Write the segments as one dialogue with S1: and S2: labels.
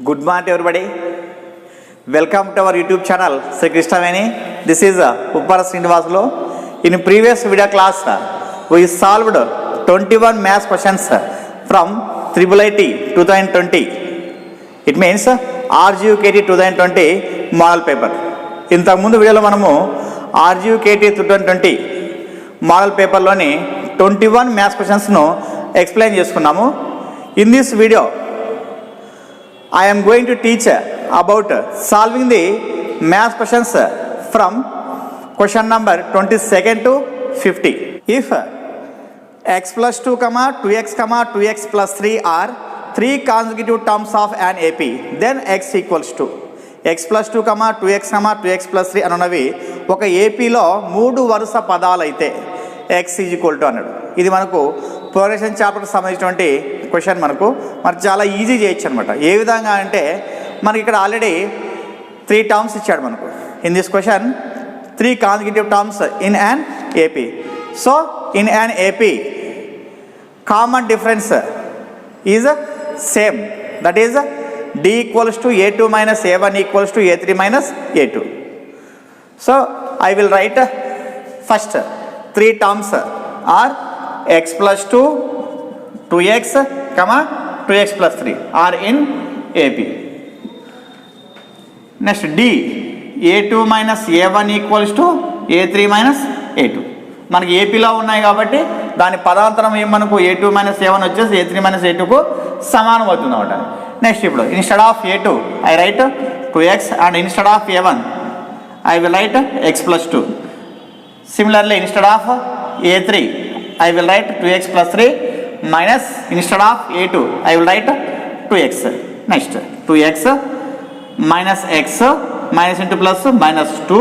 S1: Good morning everybody. Welcome to our YouTube channel Sri Krishna Veni. This is Uppara Srinivasulu. In previous video class we solved 21 maths questions from IIIT 2020. It means RGUKT 2020 model paper. ఇంతకు ముందు వీడియోలో మనము RGUKT 2020 model పేపర్లోని 21 maths క్వశ్చన్స్ను explain చేసుకున్నాము. In this video I am going to teach about solving the math questions from question number 22nd to 50. If x plus 2, 2x, 2x plus 3 are 3 consecutive terms of an AP, then x equals to x plus 2, 2x, 2x plus 3 అనున్నవి ఒక ఏపీలో 3 వరుస పదాలు అయితే x is equal to అన్నాడు. ఇది మనకు progression చాప్టర్కి సంబంధించినటువంటి question మనకు చాలా ఈజీ చేయొచ్చు అనమాట. ఏ విధంగా అంటే మనకి ఇక్కడ ఆల్రెడీ 3 టర్మ్స్ ఇచ్చాడు మనకు. In this question 3 consecutive terms in an AP. So in an AP common difference is same, that is d equals to a2 minus a1 equals to a3 minus a2. So I will write first 3 terms are x plus 2, 2x, 2x plus 3 are in AP. Next D, a2 minus a1 equals to a3 minus a2. మనకి ఏపీలో ఉన్నాయి కాబట్టి దాని పదాంతరం ఏం మనకు a2 minus a1 వచ్చేసి a3 minus a2కు సమానం అవుతుంది అన్నమాట. నెక్స్ట్ ఇప్పుడు instead of a2 I right 2x and instead of a1 I will right x plus 2. Similarly instead of a3 I will write 2x plus 3 minus instead of a2 I will write 2x. Next 2x minus x minus into plus minus 2.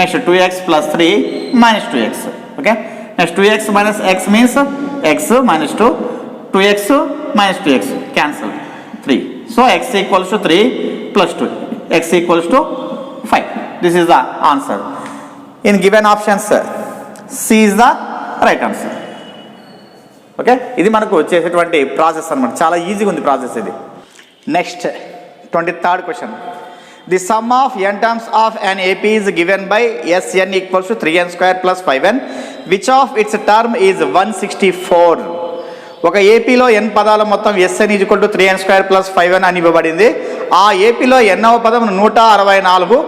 S1: Next 2x plus 3 minus 2x. Okay. Next 2x minus x means x minus 2. 2x minus 2x cancel 3. So x equals to 3 plus 2. X equals to 5. This is the answer. In given options C is the right answer. Okay, ఇది మనకు చేసేటువంటి process అనమాట. చాలా ఈజీగా ఉంది process ఇది. Next 23rd question. The some of n terms of an AP is given by Sn equals to 3n² plus 5n which of it's term is 164. ఒక ఏపీలో n పదాల మొత్తం Sn is equal to 3n² plus 5n అని ఇవ్వబడింది. ఆ ఏపీలో nవ పదం 164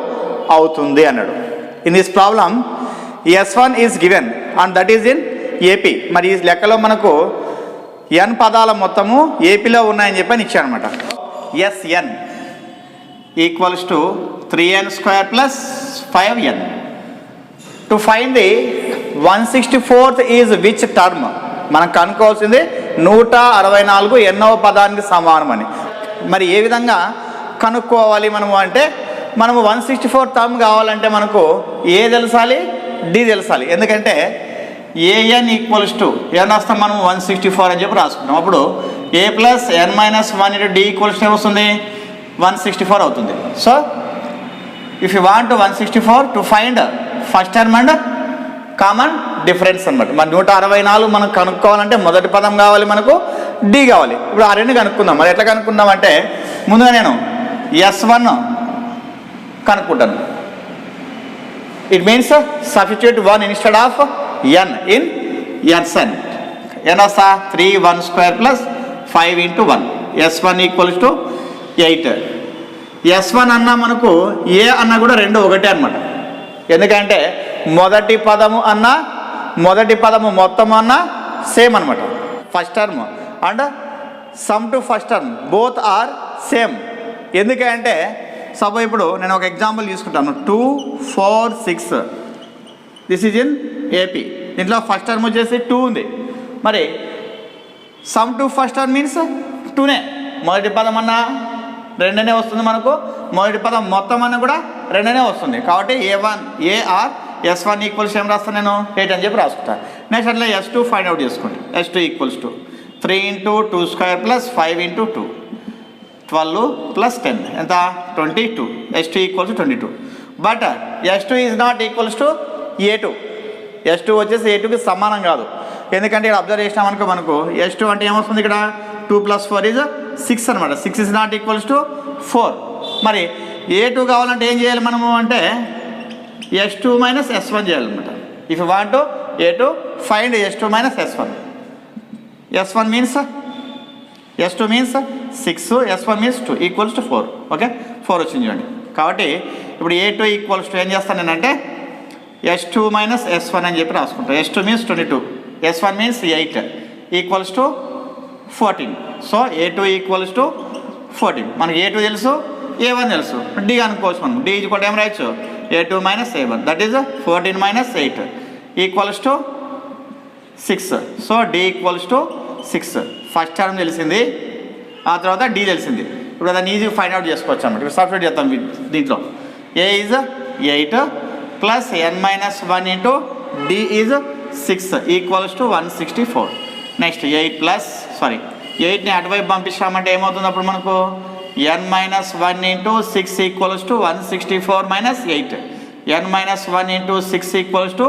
S1: అవుతుంది అన్నాడు. In this problem S1 is given and that is in AP. మరి ఈ లెక్కలో మనకు n పదాల మొత్తము ఏపీలో ఉన్నాయని చెప్పని ఇచ్చాను అనమాట. Sn equals to 3n² plus 5n. To find the 164th is which term, మనం కనుక్కోవాల్సింది 164 ఎన్నవ పదానికి సమానం అని. మరి ఏ విధంగా కనుక్కోవాలి మనము అంటే, మనము 164 టర్మ్ కావాలంటే మనకు ఏ తెలుసాలి, డి తెలుసాలి. ఎందుకంటే an ఈక్వల్స్ టు ఏమన్నా వస్తాం మనం 164 అని చెప్పి రాసుకుంటాం. అప్పుడు a plus n minus 1 into D equals to ఏమొస్తుంది 164 అవుతుంది. So if you want 164 to find first term and common difference అనమాట. మరి 164 మనం కనుక్కోవాలంటే మొదటి పదం కావాలి, మనకు డి కావాలి. ఇప్పుడు ఆ రెండు కనుక్కుందాం. మరి ఎట్లా కనుక్కుందాం అంటే, ముందుగా నేను S1 కనుక్కుంటాను. It means substitute 1 instead of n in Sn. n వస్తా 3 1² plus 5 into 1. S1 equals to 8. S1 అన్నా మనకు ఏ అన్నా కూడా రెండు ఒకటే అనమాట. ఎందుకంటే మొదటి పదము అన్నా మొదటి పదము మొత్తం అన్నా సేమ్ అనమాట. First term and sum to first term both are same. ఎందుకంటే సపోజ్ ఇప్పుడు నేను ఒక ఎగ్జాంపుల్ తీసుకుంటాను. 2 4 6 దిస్ ఈజ్ ఇన్ ఏపీ. దీంట్లో ఫస్ట్ టర్మ్ వచ్చేసి 2 ఉంది. మరి sum to first term means 2నే. మొదటి పదం అన్నా 2నే వస్తుంది మనకు, మొదటి పదం మొత్తం అన్న కూడా 2నే వస్తుంది. కాబట్టి S1 ఈక్వల్స్ ఏం రాస్తాను నేను 8 అని చెప్పి రాసుకుంటాను. నెక్స్ట్ అట్లా S2 ఫైండ్ అవుట్ చేసుకోండి. S2 equals to 3 into 2² plus 5 into 2 12 plus 10 ఎంత 22. S2 equals to 22. But S2 is not equals to A2. S2 వచ్చేసి A2కి సమానం కాదు. ఎందుకంటే ఇక్కడ అబ్జర్వ్ చేసినామనుకో మనకు S2 అంటే ఏమొస్తుంది, ఇక్కడ 2 + 4 is 6 అనమాట. 6 is not equals to 4. మరి A2 కావాలంటే ఏం చేయాలి మనము అంటే S2 మైనస్ S1 చేయాలన్నమాట. If you want A2 find S2 minus S1. S1 means S2 means 6, S1 means 2 equals to 4. Okay, 4 వచ్చింది చూడండి. కాబట్టి ఇప్పుడు A2 ఈక్వల్స్ టు ఏం చేస్తాను నేనంటే S2 మైనస్ S1 అని చెప్పి రాసుకుంటాను. S2 means 22, S1 means 8 equals to 14. So A2 equals to 14. మనకి A2 తెలుసు, A1 తెలుసు, D అనుకోవచ్చు మనం. D ఈక్వల్ ఏం రాయొచ్చు A2 minus A1, that is 14 minus 8 equals to 6. So D equals to 6. First term తెలిసింది, ఆ తర్వాత D తెలిసింది. ఇప్పుడు దాన్ని ఈజీగా ఫైండ్ అవుట్ చేసుకోవచ్చు అన్నమాట. ఇప్పుడు సబ్స్టిట్యూట్ చేస్తాం దీంట్లో. A is 8 plus n minus 1 into D is 6 equals to 164. Next 8ని అటువైపు పంపిస్తామంటే ఏమవుతుంది అప్పుడు మనకు n minus 1 into 6 equals to 164 minus 8. n minus 1 into 6 equals to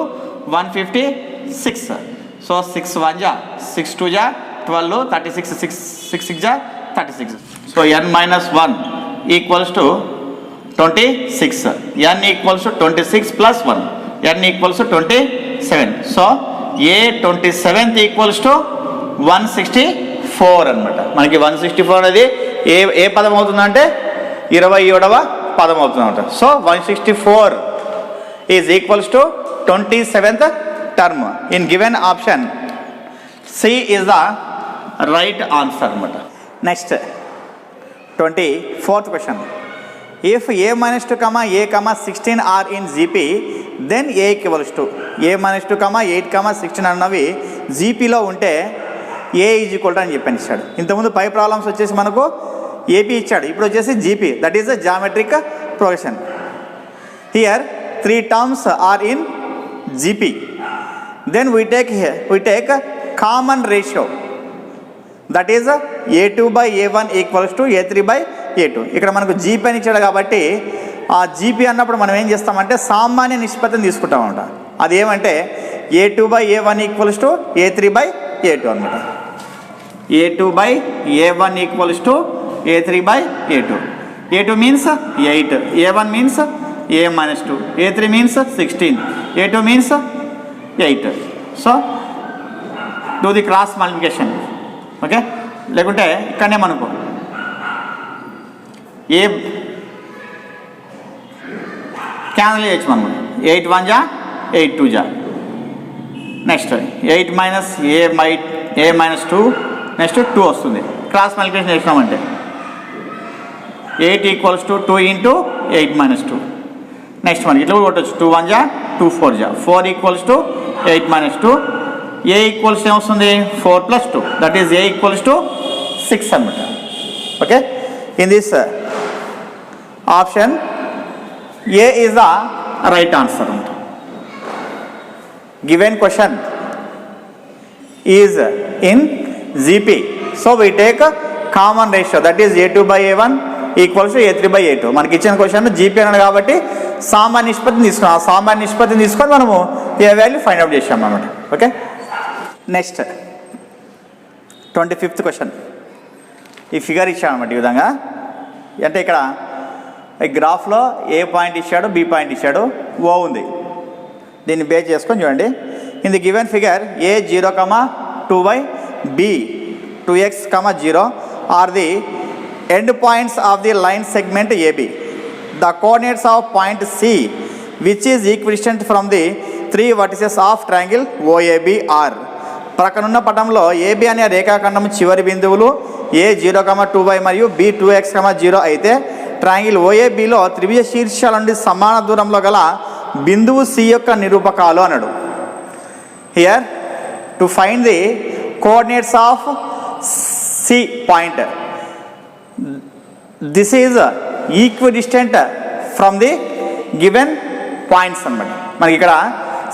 S1: 156. So 6 1 జా 6 2 జా 12, 36 6 6 జా 36. So n minus 1 equals to 26. n equals to 26 plus 1, n equals to 27. So A 27th equals to 164 అనమాట. మనకి 164 అనేది ఏ పదం అవుతుందంటే 27వ పదం అవుతుందన్నమాట. So 164 is equals to 27th term in given option. C is the right answer అనమాట. Next 24th question. If A minus 2, A, 16 are in GP, then A equals to A minus 2, 8, 16 అన్నవి జీపీలో ఉంటే A ఈజ్ ఈక్వల్ టు అని చెప్పని ఇచ్చాడు. ఇంతకుముందు పై problems వచ్చేసి మనకు AP ఇచ్చాడు, ఇప్పుడు వచ్చేసి GP, that is the geometric progression. Here 3 terms are in GP. Then we take common ratio, that is A2 by A1 equals to A3 by A2. ఇక్కడ మనకు జీపీ అని ఇచ్చాడు కాబట్టి ఆ జీపీ అన్నప్పుడు మనం ఏం చేస్తామంటే సామాన్య నిష్పత్తిని తీసుకుంటామన్నమాట. అది ఏమంటే A2 by A1 equals to A3 by A2 అనమాట. A2 by A1 equals to A3 by A2. A2 means 8, A1 means A minus 2, A3 means 16, A2 means 8. So do the cross multiplication. Okay, లేకుంటే ఇక్కడనే మనకు ఏ cancel చేయొచ్చు మనం. 8 1 జా 8 2 జా. Next 8 minus ఏ minus 2, next 2 వస్తుంది. Cross multiplication చేసినామంటే 8 equals to 2 into 8 minus 2. Next మనకి ఇట్లా కూడా కొట్టచ్చు. 2 1 జా 2 4 జా. 4 equals to 8 minus 2. A equals ఏమొస్తుంది 4 plus 2, that is A equals to 6 అనమాట. Okay, in this option A is the right answer అనమాట. Given question is in GP. So we take common ratio, that is A2 by A1 equals to A3 by A2. మనకి ఇచ్చిన question GP అన్నాడు కాబట్టి సామాన్య నిష్పత్తిని తీసుకున్నాం. ఆ సామాన్య నిష్పత్తిని తీసుకొని మనము ఏ వాల్యూ ఫైండ్ అవుట్ చేసాం అన్నమాట. Okay, next 25th question. ఈ ఫిగర్ ఇచ్చాడనమాట ఈ విధంగా. అంటే ఇక్కడ ఈ గ్రాఫ్లో ఏ పాయింట్ ఇచ్చాడు, బి పాయింట్ ఇచ్చాడు, ఓ ఉంది. దీన్ని బేస్ చేసుకొని చూడండి. In the given figure A 0, 2y, B 2x, 0 are the end points of the line segment AB. The coordinates of point C which is equidistant from the 3 vertices of triangle OAB are. ప్రక్కనున్న పటంలో AB అనే రేఖాఖండం చివరి బిందువులు A 0, 2y మరియు B 2x, 0 అయితే triangle OABలో త్రిభుజ శీర్షాల నుండి సమాన దూరంలో గల బిందువు C యొక్క నిరూపకాలు అన్నాడు. Here to find the coordinates of C point, this is equidistant from the given points అన్నమాట. మనకి ఇక్కడ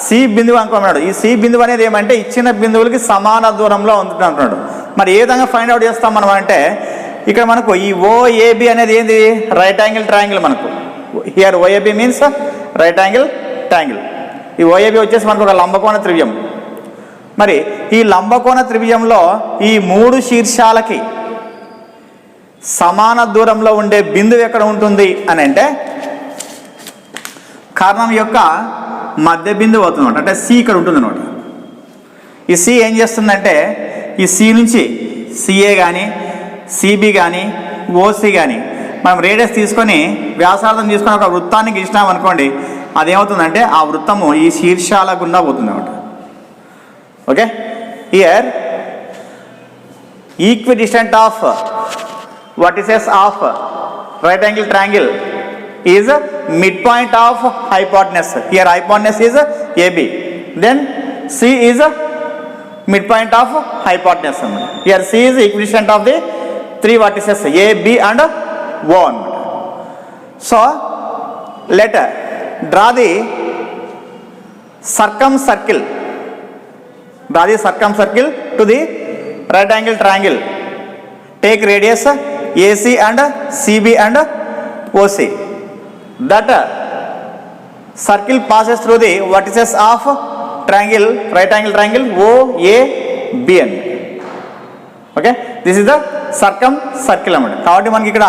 S1: సి బిందువు అనుకున్నాడు. ఈ సి బిందువు అనేది ఏమంటే ఇచ్చిన బిందువులకి సమాన దూరంలో ఉంటుంది అంటున్నాడు. మరి ఏ విధంగా ఫైండ్ అవుట్ చేస్తాం మనం అంటే ఇక్కడ మనకు ఈ OAB అనేది ఏంది, రైట్ యాంగిల్ ట్రయాంగిల్. మనకు here OAB means right angle triangle. ఈ OAB వచ్చేసి మనకు ఒక లంబకోణ త్రిభుజం. మరి ఈ లంబకోణ త్రిభుజంలో ఈ 3 శీర్షాలకి సమాన దూరంలో ఉండే బిందువు ఎక్కడ ఉంటుంది అని అంటే కర్ణం యొక్క మధ్య బిందువు అవుతుంది అంటే సి ఇక్కడ ఉంటుంది అనమాట. ఈ సి ఏం చేస్తుందంటే ఈ సి నుంచి సిఏ కానీ సిబి కానీ ఓసి కానీ మనం రేడియస్ తీసుకొని వ్యాసార్థం తీసుకొని ఒక వృత్తాన్ని గీసినాం అనుకోండి, అదేమవుతుందంటే ఆ వృత్తము ఈ శీర్షాల గుండా పోతుంది అనమాట. Okay, here equidistant of vertices of right angle triangle is midpoint of hypotenuse. Here hypotenuse is AB, then C is midpoint of hypotenuse. Here C is equidistant of the three vertices A, B and O. So let draw the circumcircle. Draw the circumcircle to the right angle triangle. Take radius AC and CB and OC. That circle passes through the vertices of triangle, right angle triangle OABN. Okay, this is the circumcircle అన్నమాట. కాబట్టి మనకి ఇక్కడ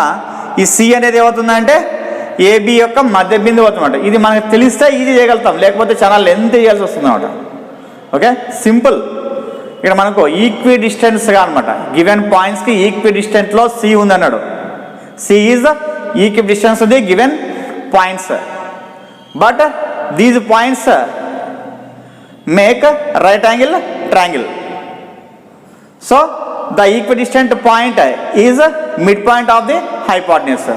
S1: ఈ C అనేది ఏమవుతుందంటే AB యొక్క మధ్య బిందువు అవుతుందన్నమాట. ఇది మనకు తెలిస్తే ఈజీ చేయగలుగుతాం, లేకపోతే చాలా లెంత్ చేయాల్సి వస్తుంది అన్నమాట. Okay, simple. ఇక్కడ మనకు ఈక్వి డిస్టెన్స్గా అనమాట, గివెన్ పాయింట్స్కి ఈక్వి డిస్టెంట్లో సి ఉందన్నాడు. C is equidistance the given points, but these points make right angle triangle. So the equidistant point is mid point of the hypotenuse.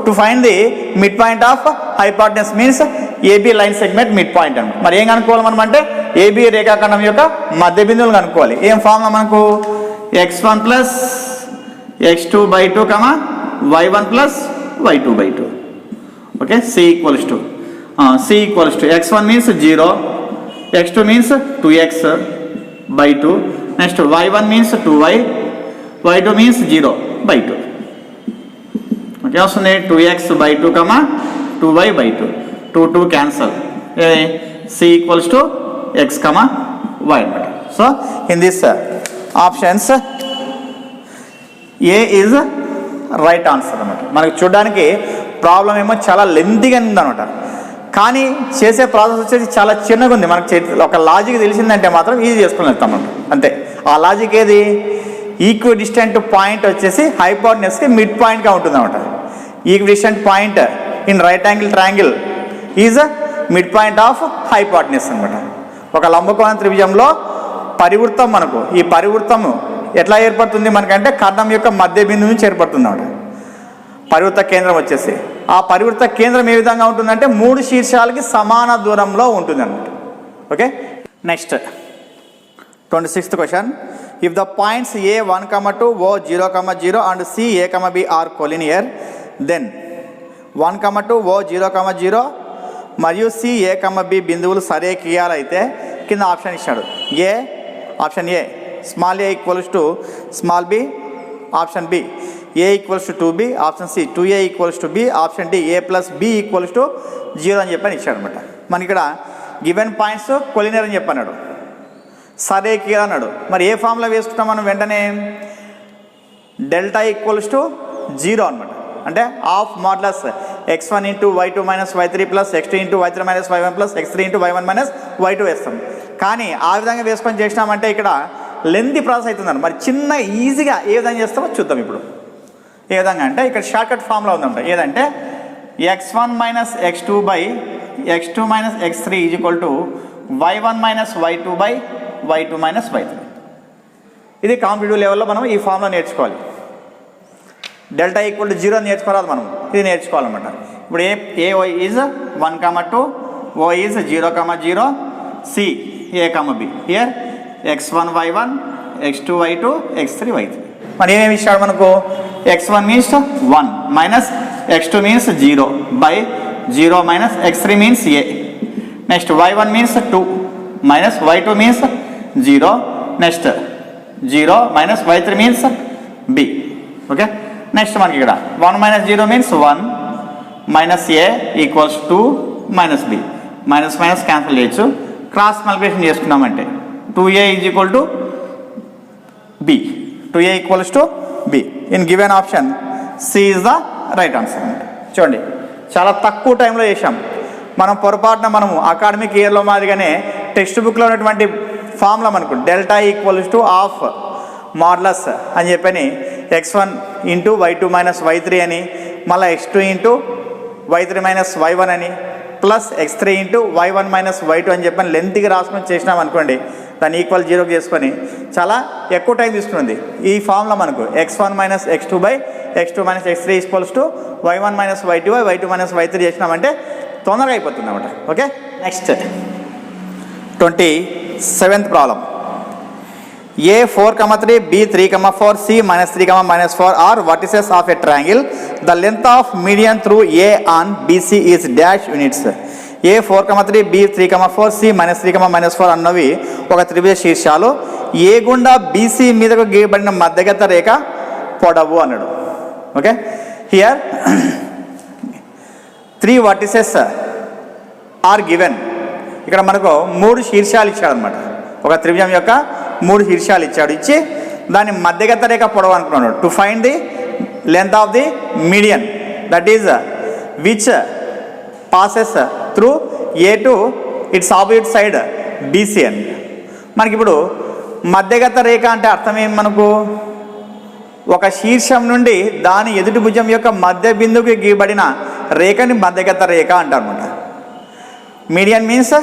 S1: To find the mid point of hypotenuse means AB line segment mid point అనమాట. మరి ఏం కనుక్కోవాలి మనం అంటే AB రేఖాఖండం యొక్క మధ్య బిందువులు కనుక్కోవాలి. ఏం ఫార్ములా మనకు x1 plus x2/2 y1 plus y2/2. Okay, c equals to x1 means 0, x2 means 2x/2, next y1 means 2y, y2 means 0/2. Okay, వస్తుంది 2x/2 2y/2, 2 cancel, c equals to x, y. So in this options A is right answer అన్నమాట. మనకు చూడడానికి problem ఏమో చాలా లెంతీగా ఉందన్నమాట, కానీ చేసే process వచ్చేసి చాలా చిన్నగా ఉంది. మనకు ఒక లాజిక్ తెలిసిందంటే మాత్రం ఈజీ చేసుకుని వెళ్తాం అన్నమాట. అంతే, ఆ లాజిక్ ఏది? ఈక్వి డిస్టెంట్ పాయింట్ వచ్చేసి హైపోటెన్యూస్కి మిడ్ పాయింట్గా ఉంటుంది అన్నమాట. Equi distant point in right angle triangle is mid point of hypotenuse అనమాట. ఒక లంబకోణ త్రిభుజంలో పరివృత్తం, మనకు ఈ పరివృత్తము ఎట్లా ఏర్పడుతుంది మనకంటే కర్ణం యొక్క మధ్య బిందువు నుంచి ఏర్పడుతుంది అన్నమాట. పరివృత్త కేంద్రం వచ్చేసి ఆ పరివృత్త కేంద్రం ఏ విధంగా ఉంటుందంటే 3 శీర్షాలకి సమాన దూరంలో ఉంటుంది అన్నమాట. Okay, next 26th question. If the points A1,2, O0,0 and CA,B are collinear, then 1,2, O0,0 మరియు CA,B బిందువులు సరేఖీయాలైతే కింద ఆప్షన్ ఇచ్చాడు. Option A small a equals to small b, option B a equals to 2b, option C 2a equals to b, option D a plus b equals to 0 అని చెప్పని ఇచ్చాడు అనమాట. మనకి ఇక్కడ గివెన్ పాయింట్స్ కొలినియర్ అని చెప్పన్నాడు, సరేఖీయ అన్నాడు. మరి ఏ ఫార్ములా వేసుకుంటాం మనం వెంటనే? డెల్టా ఈక్వల్స్ టు 0 అనమాట. అంటే half modulus x1 into y2 minus y3 plus x2 into y3 minus y1 plus x3 into y1 minus y2 వేస్తాం. కానీ ఆ విధంగా వేసుకొని చేసినామంటే ఇక్కడ లెంతీ ప్రాసెస్ అవుతుందండి. మరి చిన్న ఈజీగా ఏ విధంగా చేస్తామో చూద్దాం ఇప్పుడు. ఏ విధంగా అంటే ఇక్కడ షార్ట్కట్ ఫార్ములా ఉందంట. ఏదంటే x1 minus x2 by x2 minus x3 is equal to y1 minus y2 by y2 minus y3. ఇది కాంపిటేటివ్ లెవెల్లో మనం ఈ ఫార్ములా నేర్చుకోవాలి. డెల్టా ఈక్వల్ టు 0 నేర్చుకోరాదు మనం, ఇది నేర్చుకోవాలన్నమాట. ఇప్పుడు A is 1,2, O is 0,0, C A,B. Here x1 y1, x2 y2, x3 y3. మరి ఏమేమి ఇచ్చాడు మనకు? x1 means 1 minus x2 means 0 by 0 minus x3 means a. Next y1 means 2 minus y2 means 0, next 0 minus y3 means b. Okay, next మనకి ఇక్కడ 1 minus 0 means 1 minus a equals 2 minus b. Minus minus cancel చేయొచ్చు, cross multiplication చేసుకున్నామంటే 2a is equal to b, 2a equals to B. In given option C is the right answer. చూడండి చాలా తక్కువ టైంలో చేసాం మనం. పొరపాటున మనము అకాడమిక్ ఇయర్లో మాదిరిగానే టెక్స్ట్ బుక్లో ఉన్నటువంటి ఫార్ములా మనకు delta equals to of modulus అని చెప్పని x1 into y2 minus y3 అని, మళ్ళీ x2 into y3 minus y1 అని, plus x3 into y1 minus y2 అని చెప్పని లెంత్గా రాసుకొని చేసినాం అనుకోండి, దాన్ని ఈక్వల్ జీరోకి చేసుకొని చాలా ఎక్కువ టైం తీసుకున్నది. ఈ ఫార్ములా మనకు x1 minus x2 by x2 minus x3 equals to y1 minus y2 by y2 minus y3 చేసినామంటే తొందరగా అయిపోతుంది అన్నమాట. Okay, next 27th problem. A 4, 3, B 3, 4, C minus 3, minus 4 are vertices of a triangle. The length of median through A on BC is dash units. A 4, 3, B 3, 4, C minus 3, minus 4 అన్నవి ఒక త్రిభుజ శీర్షాలు. ఏ గుండా BC మీదకు గీయబడిన మధ్యగత రేఖ పొడవు అన్నాడు. Okay, here 3 vertices are given. ఇక్కడ మనకు 3 శీర్షాలు ఇచ్చాడు అనమాట. ఒక త్రిభుజం యొక్క 3 శీర్షాలు ఇచ్చాడు. ఇచ్చి దాని మధ్యగత రేఖ పొడవు అనుకున్నాడు. To find the length of the median that is which passes through A to it's opposite side BC అని. మనకి ఇప్పుడు మధ్యగత రేఖ అంటే అర్థం ఏం, మనకు ఒక శీర్షం నుండి దాని ఎదుటి భుజం యొక్క మధ్య బిందువుకి గీయబడిన రేఖని మధ్యగత రేఖ అంటారన్నమాట. Median means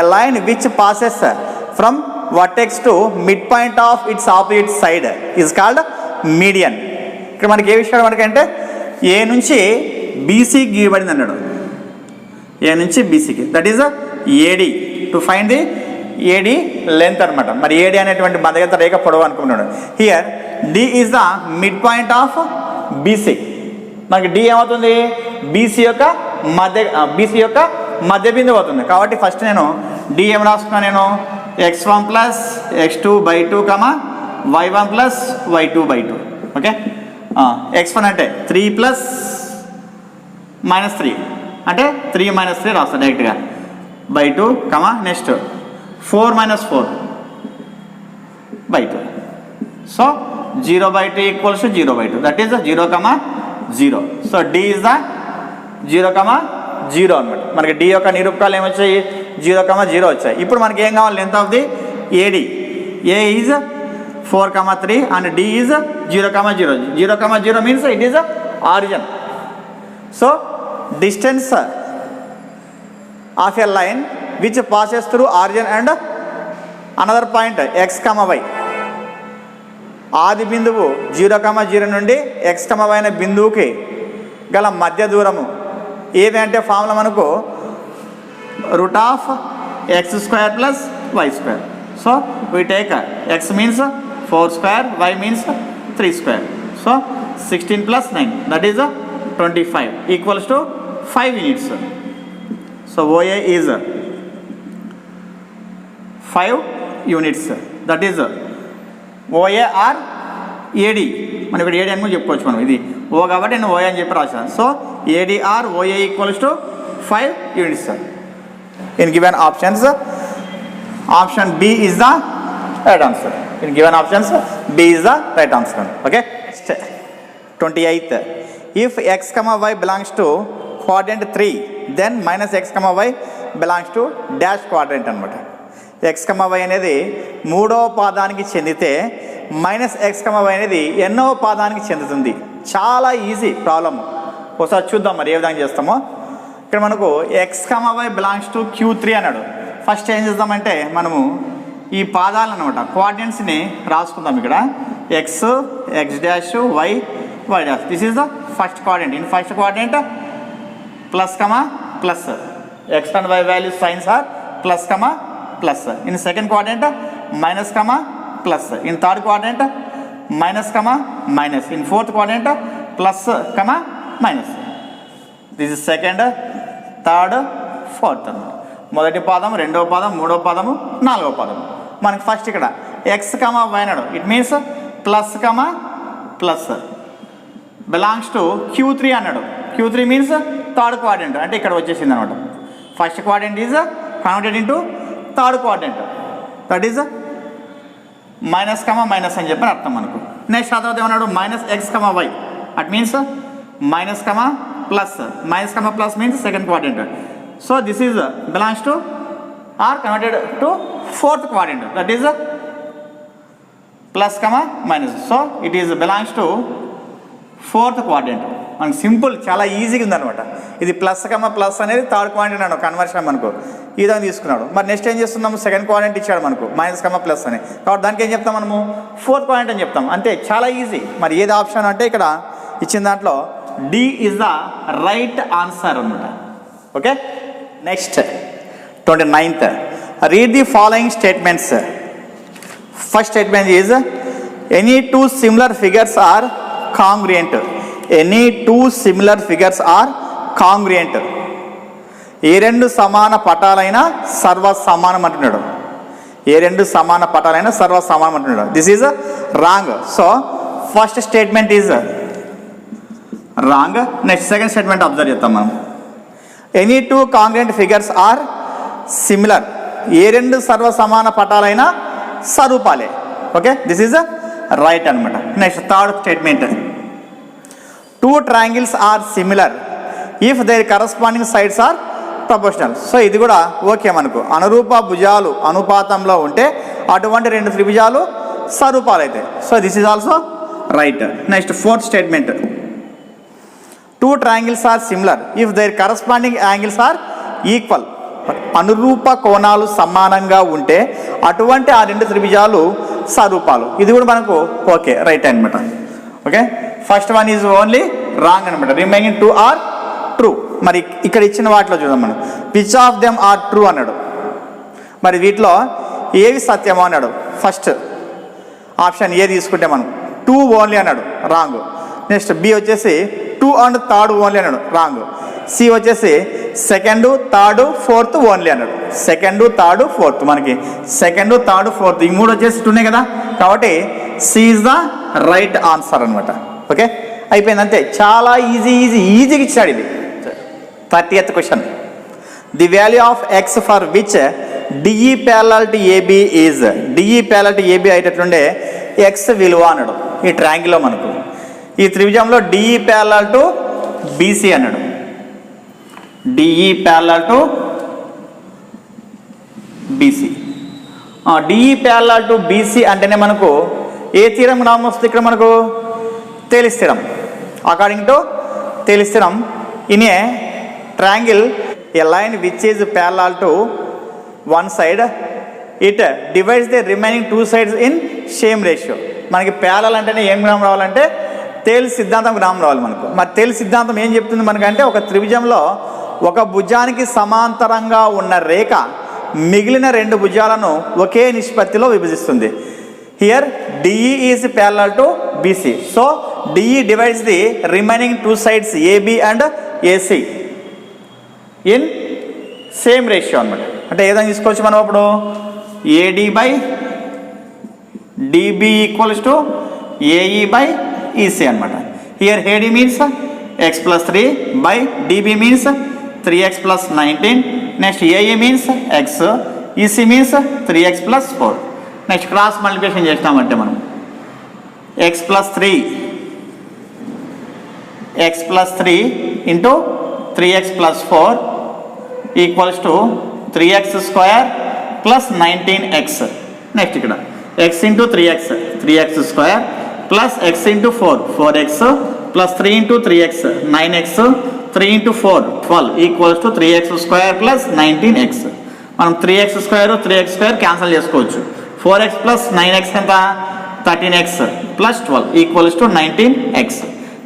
S1: a line which passes from vertex to mid point of its opposite side is called median. ఇక్కడ మనకి ఏ విషయం మనకంటే ఏ నుంచి BC గీయబడింది అన్నాడు. ఏ నుంచి BCకి that is AD. To find the AD length అనమాట. మరి AD అనేటువంటి మధ్యగత రేఖ పొడవు అనుకున్నాడు. Here D is the mid point of BC. మనకి D ఏమవుతుంది, BC యొక్క మధ్య బిందువు అవుతుంది. కాబట్టి ఫస్ట్ నేను D ఏం రాసుకున్నాను, నేను x1 plus x2 by 2, y1 plus y2 by 2. Okay, x1 అంటే 3 ప్లస్ మైనస్ 3 అంటే 3 మైనస్ 3 రాస్తాను డైరెక్ట్గా by 2, next 4 minus 4 by 2. So 0 by 2 equals to 0 by 2 that is 0, 0. So D is the 0, 0 అనమాట. మనకి D యొక్క నిరూపకాలు ఏమొచ్చాయి, 0, 0 వచ్చాయి. ఇప్పుడు మనకి ఏం కావాలి, length of the AD. A is 4, 3 and D is 0, 0. 0, 0 means it is origin. So distance of a line which passes through origin and another point x, y. ఆది బిందువు 0, 0 నుండి x, y అనే బిందువుకి గల మధ్య దూరము ఏది అంటే ఫార్ములా మనకు √(x² + y²). So we take x means 4², y means 3². So 16 + 9 that is 25 equals to 5 units. So OA is 5 units that is OA or AD. మనం ఇక్కడ AD అని కూడా చెప్పుకోవచ్చు. మనం ఇది O కాబట్టి నేను OA అని చెప్పి రాశాను. So AD or OA equals to 5 units. In given options option B is the right answer. In given options B is the right answer. Okay, 28th. If x, y belongs to quadrant 3 then minus x, y belongs to dash quadrant అనమాట. x, y అనేది 3వ పాదానికి చెందితే minus x, y అనేది ఎన్నో పాదానికి చెందుతుంది. చాలా ఈజీ ప్రాబ్లమ్. ఒకసారి చూద్దాం మరి ఏ విధంగా చేస్తామో. ఇక్కడ మనకు x, y belongs to Q3 అన్నాడు. ఫస్ట్ ఏం చేద్దామంటే మనము ఈ పాదాలను అనమాట కోఆర్డినేట్స్ని రాసుకుందాం. ఇక్కడ x, x dash, y, y dash. This is the first coordinate. In first coordinate plus, plus. x and y values signs are plus, plus. In second coordinate minus, plus. In third coordinate minus, minus. In fourth coordinate plus, minus. This is second, third, fourth. మొదటి పాదం, రెండవ పాదం, మూడవ పాదము, నాలుగవ పాదం. మనకి first ఇక్కడ x, y అన్నాడు. It means plus, plus belongs to Q3 అన్నాడు. Q3 మీన్స్ థర్డ్ కోఆర్డినేట్ అంటే ఇక్కడ వచ్చేసింది అనమాట. First coordinate is converted into third coordinate that is minus, minus అని చెప్పి అర్థం మనకు. నెక్స్ట్ ఆ తర్వాత ఏమన్నాడు minus x comma y, at means minus comma plus means second quadrant. So this is belongs to are converted to fourth quadrant, that is plus comma minus. So it is belongs to fourth quadrant. మనకు simple, చాలా ఈజీగా ఉందన్నమాట. ఇది plus comma plus అనేది third quadrant అన్నాడు conversion మనకు, ఈ విధంగా తీసుకున్నాడు. మరి నెక్స్ట్ ఏం చేస్తున్నాము, సెకండ్ క్వాడ్రంట్ ఇచ్చాడు మనకు మైనస్ కమా ప్లస్ అని, కాబట్టి దానికి ఏం చెప్తాం మనము ఫోర్త్ క్వాడ్రంట్ అని చెప్తాం. అంతే, చాలా ఈజీ. మరి ఏది ఆప్షన్ అంటే ఇక్కడ ఇచ్చిన దాంట్లో D is the right answer అనమాట. Okay, next 29th, read the following statements. First statement is any two similar figures are congruent. Any two similar figures are congruent. ఏ రెండు సమాన పటాలైనా సర్వ సమానం అంటున్నాడు. ఏ రెండు సమాన పటాలైనా సర్వ సమానం అంటున్నాడు. This is wrong. So first statement is wrong. Next second statement observe చేస్తాం మనం. Any two congruent figures are similar. ఏ రెండు సర్వ సమాన పటాలైనా స్వరూపాలే. ఓకే, దిస్ ఈజ్ రైట్ అనమాట. Next third statement, two triangles are similar if their corresponding sides are proportional. So ఇది కూడా ఓకే మనకు. అనురూప భుజాలు అనుపాతంలో ఉంటే అటువంటి రెండు త్రిభుజాలు స్వరూపాలు అయితే. So this is also right. Next fourth statement, two triangles are similar if their corresponding angles are equal. అనురూప కోణాలు సమానంగా ఉంటే అటువంటి ఆ రెండు త్రిభుజాలు స్వరూపాలు. ఇది కూడా మనకు ఓకే, రైట్ అనమాట. Okay, first one is only wrong అనమాట. Remaining two are true. మరి ఇక్కడ ఇచ్చిన వాటిలో చూద్దాం మనం, which of them are true అన్నాడు. మరి వీటిలో ఏవి సత్యమో అన్నాడు. ఫస్ట్ ఆప్షన్ ఏ తీసుకుంటే మనం టూ ఓన్లీ అన్నాడు, రాంగ్. నెక్స్ట్ బి వచ్చేసి టూ అండ్ థర్డ్ ఓన్లీ అన్నాడు, రాంగ్. సి వచ్చేసి సెకండ్ థర్డ్ ఫోర్త్ ఓన్లీ అన్నాడు. సెకండ్ థర్డ్ ఫోర్త్, మనకి సెకండ్ థర్డ్ ఫోర్త్ ఈ మూడు వచ్చేసి ఉన్నాయి కదా, కాబట్టి C is the right answer అనమాట. ఓకే, అయిపోయింది అంతే. చాలా ఈజీగా ఇచ్చాడు ఇది. 30th question, the value of x for which DE parallel to AB is. DE parallel to AB అయ్యేటట్లుండే ఎక్స్ విలువ అన్నాడు. ఈ ట్రయాంగిల్లో మనకు ఈ త్రిభుజంలో డిఈ ప్యారలల్ టు బీసీ అన్నాడు. DE parallel to BC. DE parallel to BC అంటేనే మనకు ఏ థీరం నామం వస్తుంది ఇక్కడ మనకు, Thales theorem. According to Thales theorem, in a triangle a line which is parallel to one side it divides the remaining two sides in same ratio. మనకి parallel అంటేనే ఏం గ్రామం రావాలంటే తేలి సిద్ధాంతం గ్రామం రావాలి మనకు. మరి తేలి సిద్ధాంతం ఏం చెప్తుంది మనకంటే, ఒక త్రిభుజంలో ఒక భుజానికి సమాంతరంగా ఉన్న రేఖ మిగిలిన రెండు భుజాలను ఒకే నిష్పత్తిలో విభజిస్తుంది. Here DE is parallel to BC. So DE divides the remaining two sides AB and AC in same ratio అనమాట. అంటే ఏదైనా తీసుకోవచ్చు మనం అప్పుడు, AD by DB equals to AE by EC అనమాట. Here AD means x plus 3 by DB means 3x plus 19. Next AE means x, EC means 3x plus 4. Next cross multiplication చేస్తామంటే మనం x plus 3 into 3x plus 4 equals to 3x square plus 19x. Next ఇక్కడ x into 3x square plus x into 4x plus 3 into 3x 9x 3 into 4 12 equals to 3x square plus 19x. మనం 3x square cancel చేసుకోవచ్చు. 4x plus 9x ఎంత 13x plus 12 equals to 19x.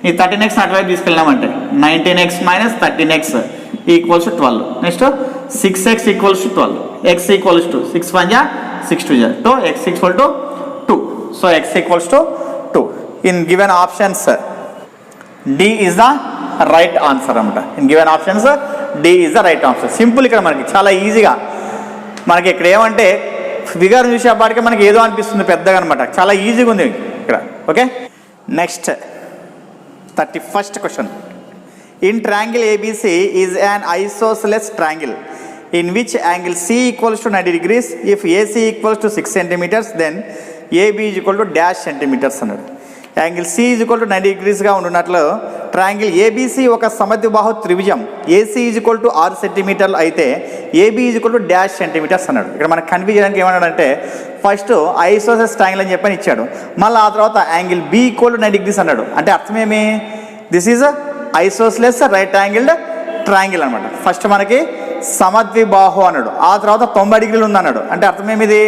S1: ఈ 13x అటువైపు తీసుకెళ్ళామంటే 19x minus 13x equals to 12. Next 6x equals to 12. x equals to 6 1 జా 6 2 జా. So x equal to 2. So x equals to 2. In given options D is the right answer అనమాట. In given options D is the right answer. Simple. ఇక్కడ మనకి చాలా ఈజీగా మనకి ఇక్కడ ఏమంటే ఫిగర్ చూసేపాటికి మనకి ఏదో అనిపిస్తుంది పెద్దగా అనమాట. చాలా ఈజీగా ఉంది ఇక్కడ. Okay, next 31st question, in triangle ABC is an isosceles triangle in which angle C equals to 90 degrees if AC equals to 6 centimeters then AB is equal to dash centimeters అన్నాడు. Angle C is equal to 90 degreesగా ఉంటున్నట్లు triangle ABC ఒక సమద్విబాహు త్రిభుజం AC is equal to 6 సెంటీమీటర్లు అయితే AB is equal to dash centimeters అన్నాడు. ఇక్కడ మనకు కన్ఫ్యూజ్ చేయడానికి ఏమన్నాడంటే ఫస్ట్ ఐసోసెస్ ట్రయాంగిల్ అని చెప్పని ఇచ్చాడు, మళ్ళీ ఆ తర్వాత angle B equal to 90 degrees అన్నాడు. అంటే అర్థమేమి, this is isosceles right angled triangle అనమాట. ఫస్ట్ మనకి సమద్విబాహు అన్నాడు, ఆ తర్వాత 90 degrees ఉంది అన్నాడు. అంటే అర్థమేమిది,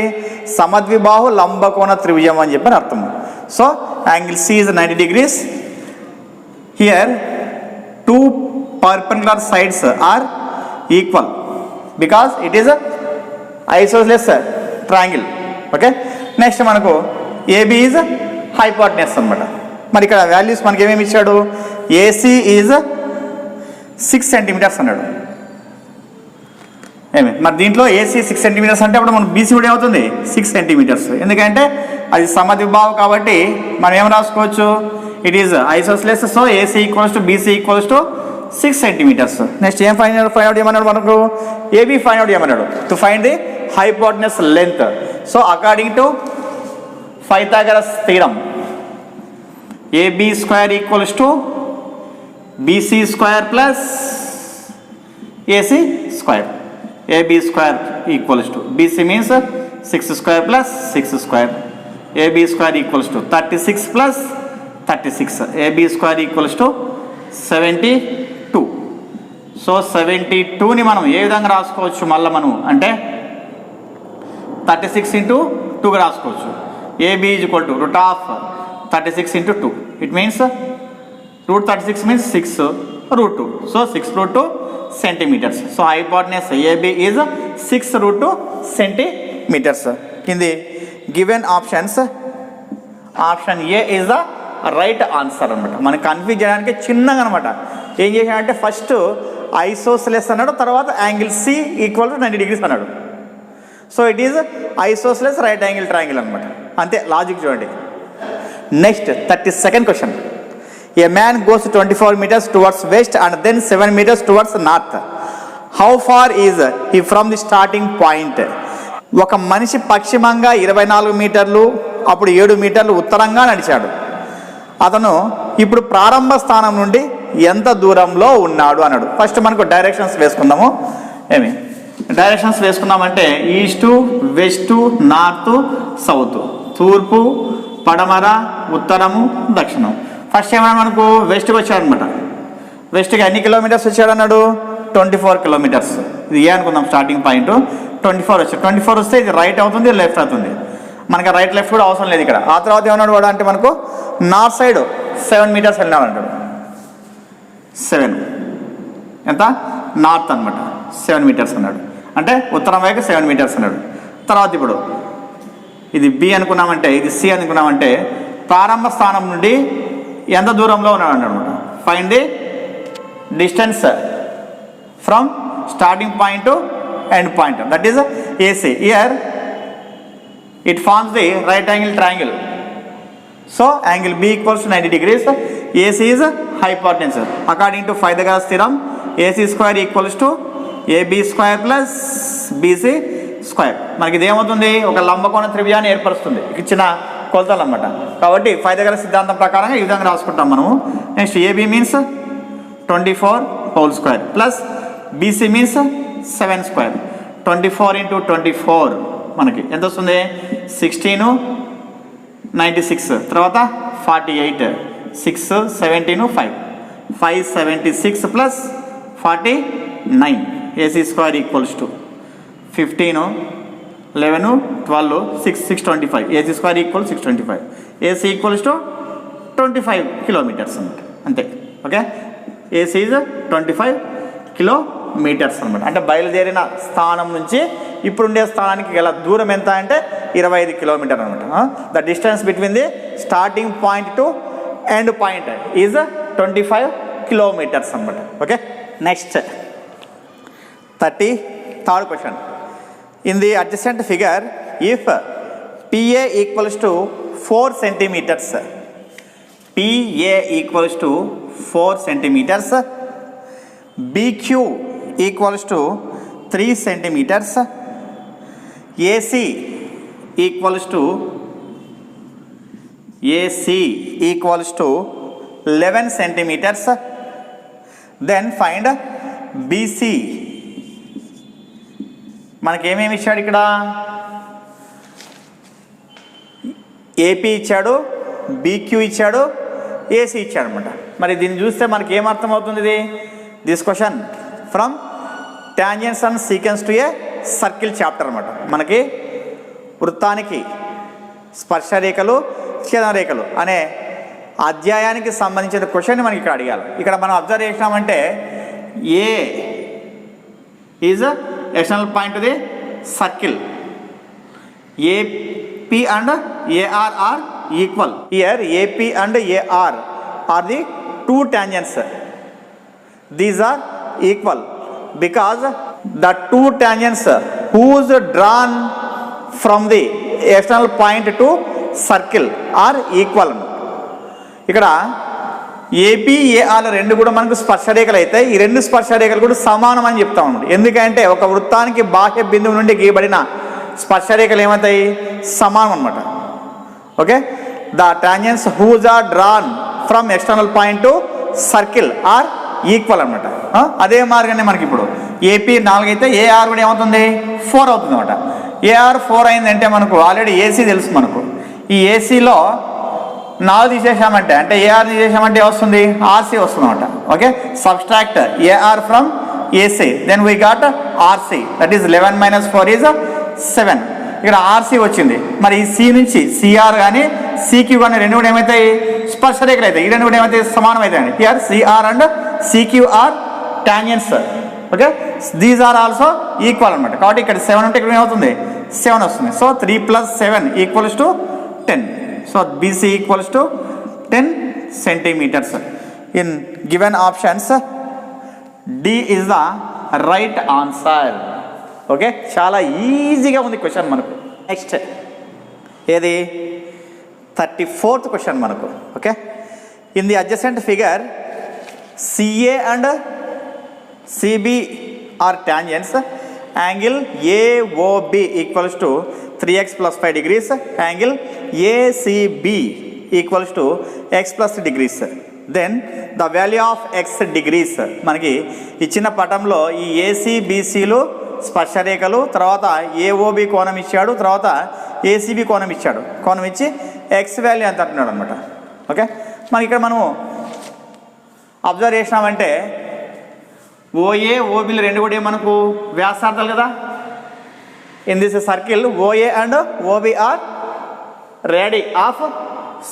S1: సమద్విబాహు లంబకోణ త్రిభుజం అని చెప్పని అర్థం. So angle C is 90 degrees. Here 2 perpendicular sides are equal because it is a isosceles triangle. Okay, next మనకు AB is hypotenuse అన్నమాట. మరి ఇక్కడ వాల్యూస్ మనకి ఏమేమి ఇచ్చాడు, AC is 6 centimeters అన్నాడు. మరి దీంట్లో AC 6 centimeters అంటే అప్పుడు మనకు BC కూడా అవుతుంది 6 centimeters. ఎందుకంటే అది సమద్విబాహు కాబట్టి మనం ఏం రాసుకోవచ్చు, it is isosceles. So AC equals to BC equals to 6 centimeters. Next ఏం ఫైండ్ అవుట్ చేయమన్నాడు మనకు, AB ఫైండ్ అవుట్ చేయమన్నాడు to find the hypotenuse length. So according to Pythagoras theorem AB square equals to BC square plus AC square. AB square equals to BC means 6 square plus 6 square. AB square equals to 36 plus 36. AB square equals to 72. So 72ని మనం ఏ విధంగా రాసుకోవచ్చు మళ్ళీ మనం అంటే 36 into 2గా రాసుకోవచ్చు. AB is equal to root of 36 into 2. It means root 36 means 6 root 2. So 6 root 2 centimeters. So hypotenuse AB is 6 root 2 centimeters. కింది given options option A is the right answer అనమాట. మనకి కన్ఫ్యూజ్ చేయడానికి చిన్నగా అనమాట. ఏం చేశాడంటే ఫస్ట్ ఐసోస్లెస్ అన్నాడు, తర్వాత angle C equal to 90 degrees అన్నాడు. So it is isosceles right angle triangle అనమాట. అంతే లాజిక్ చూడండి. Next 32nd question. A man goes 24 meters towards west and then 7 meters towards north. How far is he from the starting point. ఒక మనిషి పశ్చిమంగా 24 మీటర్లు అప్పుడు 7 మీటర్లు ఉత్తరంగా నడిచాడు. అతను ఇప్పుడు ప్రారంభ స్థానం నుండి ఎంత దూరంలో ఉన్నాడు అన్నాడు. ఫస్ట్ మనకు డైరెక్షన్స్ వేసుకుందాము. డైరెక్షన్స్ వేసుకున్నామంటే ఈస్టు, వెస్టు, నార్త్, సౌత్, తూర్పు, పడమర, ఉత్తరము, దక్షిణం. ఫస్ట్ ఏమన్నా మనకు వెస్ట్కి వచ్చాడనమాట. వెస్ట్కి ఎన్ని కిలోమీటర్స్ వచ్చాడు అన్నాడు, 24 kilometers. ఇది ఏ అనుకుందాం స్టార్టింగ్ పాయింట్ 24 వచ్చాడు. 24 వస్తే ఇది రైట్ అవుతుంది, లెఫ్ట్ అవుతుంది. మనకి రైట్ లెఫ్ట్ కూడా అవసరం లేదు ఇక్కడ. ఆ తర్వాత ఏమన్నాడు వాడు అంటే మనకు నార్త్ సైడ్ 7 meters వెళ్ళినాడు అంటాడు. 7 ఎంత నార్త్ అనమాట, 7 meters అన్నాడు. అంటే ఉత్తరం వైపు 7 meters అన్నాడు. తర్వాత ఇప్పుడు ఇది బి అనుకున్నామంటే ఇది సి అనుకున్నామంటే ప్రారంభ స్థానం నుండి ఎంత దూరంలో ఉన్నాడు అనమాట. Find the distance from starting point to end point, that is AC. Here it forms the right angle triangle. So angle B equals to 90 degrees. AC is hypotenuse. According to Pythagoras theorem, AC square equals to AB square plus BC square. మనకి ఇది ఏమవుతుంది, ఒక లంబకోణ త్రిభుజాన్ని ఏర్పరుస్తుంది ఇచ్చిన కొలతలు అన్నమాట. కాబట్టి పైథాగరస్ సిద్ధాంతం ప్రకారంగా ఈ విధంగా రాసుకుంటాం మనము. Next AB means 24 whole square plus BC means 7 square. 24 into 24 మనకి ఎంత వస్తుంది, 16, 96, తర్వాత 48, 6, 17, 5, 576 plus 49. AC square equals to 15, 11, 12, 625. AC square equal 625. AC equals to 25 kilometers అనమాట. అంతే. ఓకే, AC ఈజ్ 25 kilometers అనమాట. అంటే బయలుదేరిన స్థానం నుంచి ఇప్పుడుండే స్థానానికి గల దూరం ఎంత అంటే 25 kilometers అనమాట. The distance between the starting point to end point is 25 kilometers అనమాట. Okay, next 33rd question. In the adjacent figure if PA equals to 4 centimeters, PA equals to 4 centimeters, BQ equals to 3 centimeters, AC equals to AC equals to 11 centimeters. Then find BC. మనకేమేమి ఇచ్చాడు ఇక్కడ? AP ఇచ్చాడు, BQ ఇచ్చాడు, AC ఇచ్చాడు అనమాట. మరి దీన్ని చూస్తే మనకి ఏమర్థం అవుతుంది? ఇది this question from tangents and sequence to a circle chapter అనమాట. మనకి వృత్తానికి స్పర్శరేఖలు, ఛేదనరేఖలు అనే అధ్యాయానికి సంబంధించిన క్వశ్చన్ మనకి ఇక్కడ అడిగాలి. ఇక్కడ మనం అబ్జర్వ్ చేసినామంటే A is external point the circle. AP and AR are equal. Here AP and AR are the two tangents. These are equal because the two tangents whose drawn from the external point to circle are equal. ఇక్కడ ఏపీఏఆర్ రెండు కూడా మనకు స్పర్శరేఖలు అయితే ఈ రెండు స్పర్శరేఖలు కూడా సమానం అని చెప్తాం అన్నమాట. ఎందుకంటే ఒక వృత్తానికి బాహ్య బిందువు నుండి గీయబడిన స్పర్శరేఖలు ఏమవుతాయి? సమానం అనమాట. Okay, the tangents whose are drawn from external point to circle are equal అనమాట. అదే మార్గానే మనకి ఇప్పుడు ఏపీ 4 అయితే ఏఆర్ కూడా ఏమవుతుంది? 4 అవుతుంది అనమాట. ఏఆర్ 4 అయిందంటే మనకు ఆల్రెడీ ఏసీ తెలుసు మనకు. ఈ ఏసీలో 4 తీసేసామంటే అంటే ఏఆర్ తీసేసామంటే వస్తుంది ఆర్సీ వస్తుంది అనమాట. Okay, subtract AR from AC, then we got RC, that is 11 - 4 is 7. ఇక్కడ ఆర్సీ వచ్చింది. మరి ఈ సి నుంచి సిఆర్ కానీ సిక్యూ కానీ రెండు కూడా ఏమవుతాయి? స్పర్శరేఖలు అవుతాయి. ఈ రెండు కూడా ఏమవుతాయి? సమానం అవుతాయండి. Here CR and CQ are tangents. Okay, these are also equal అనమాట. కాబట్టి ఇక్కడ 7 ఉంటే ఇక్కడ ఏమవుతుంది? 7 వస్తుంది. So 3 + 7 = 10. So BC = 10 centimeters. In given options D is the right answer. Okay, చాలా ఈజీగా ఉంది క్వశ్చన్ మనకు. నెక్స్ట్ ఏది? 34th క్వశ్చన్ మనకు. Okay, in the adjacent figure CA and CB are tangents. Angle AOB equals to 3x + 5 degrees. Angle ACB equals to x + 3 degrees. Then the value of x degrees. మనకి ఇచ్చిన పటంలో ఈ ఏసీబీసీలు స్పర్శరేఖలు, తర్వాత AOB కోణం ఇచ్చాడు, తర్వాత ACB కోణం ఇచ్చాడు. కోణం ఇచ్చి ఎక్స్ వాల్యూ ఎంత అంటున్నాడు అనమాట. ఓకే, మనకి ఇక్కడ మనం అబ్జర్వ్ చేసినామంటే ఓఏ ఓబీలు రెండు కూడా మనకు వ్యాసార్థాలు కదా. In this circle OA and OB are radii of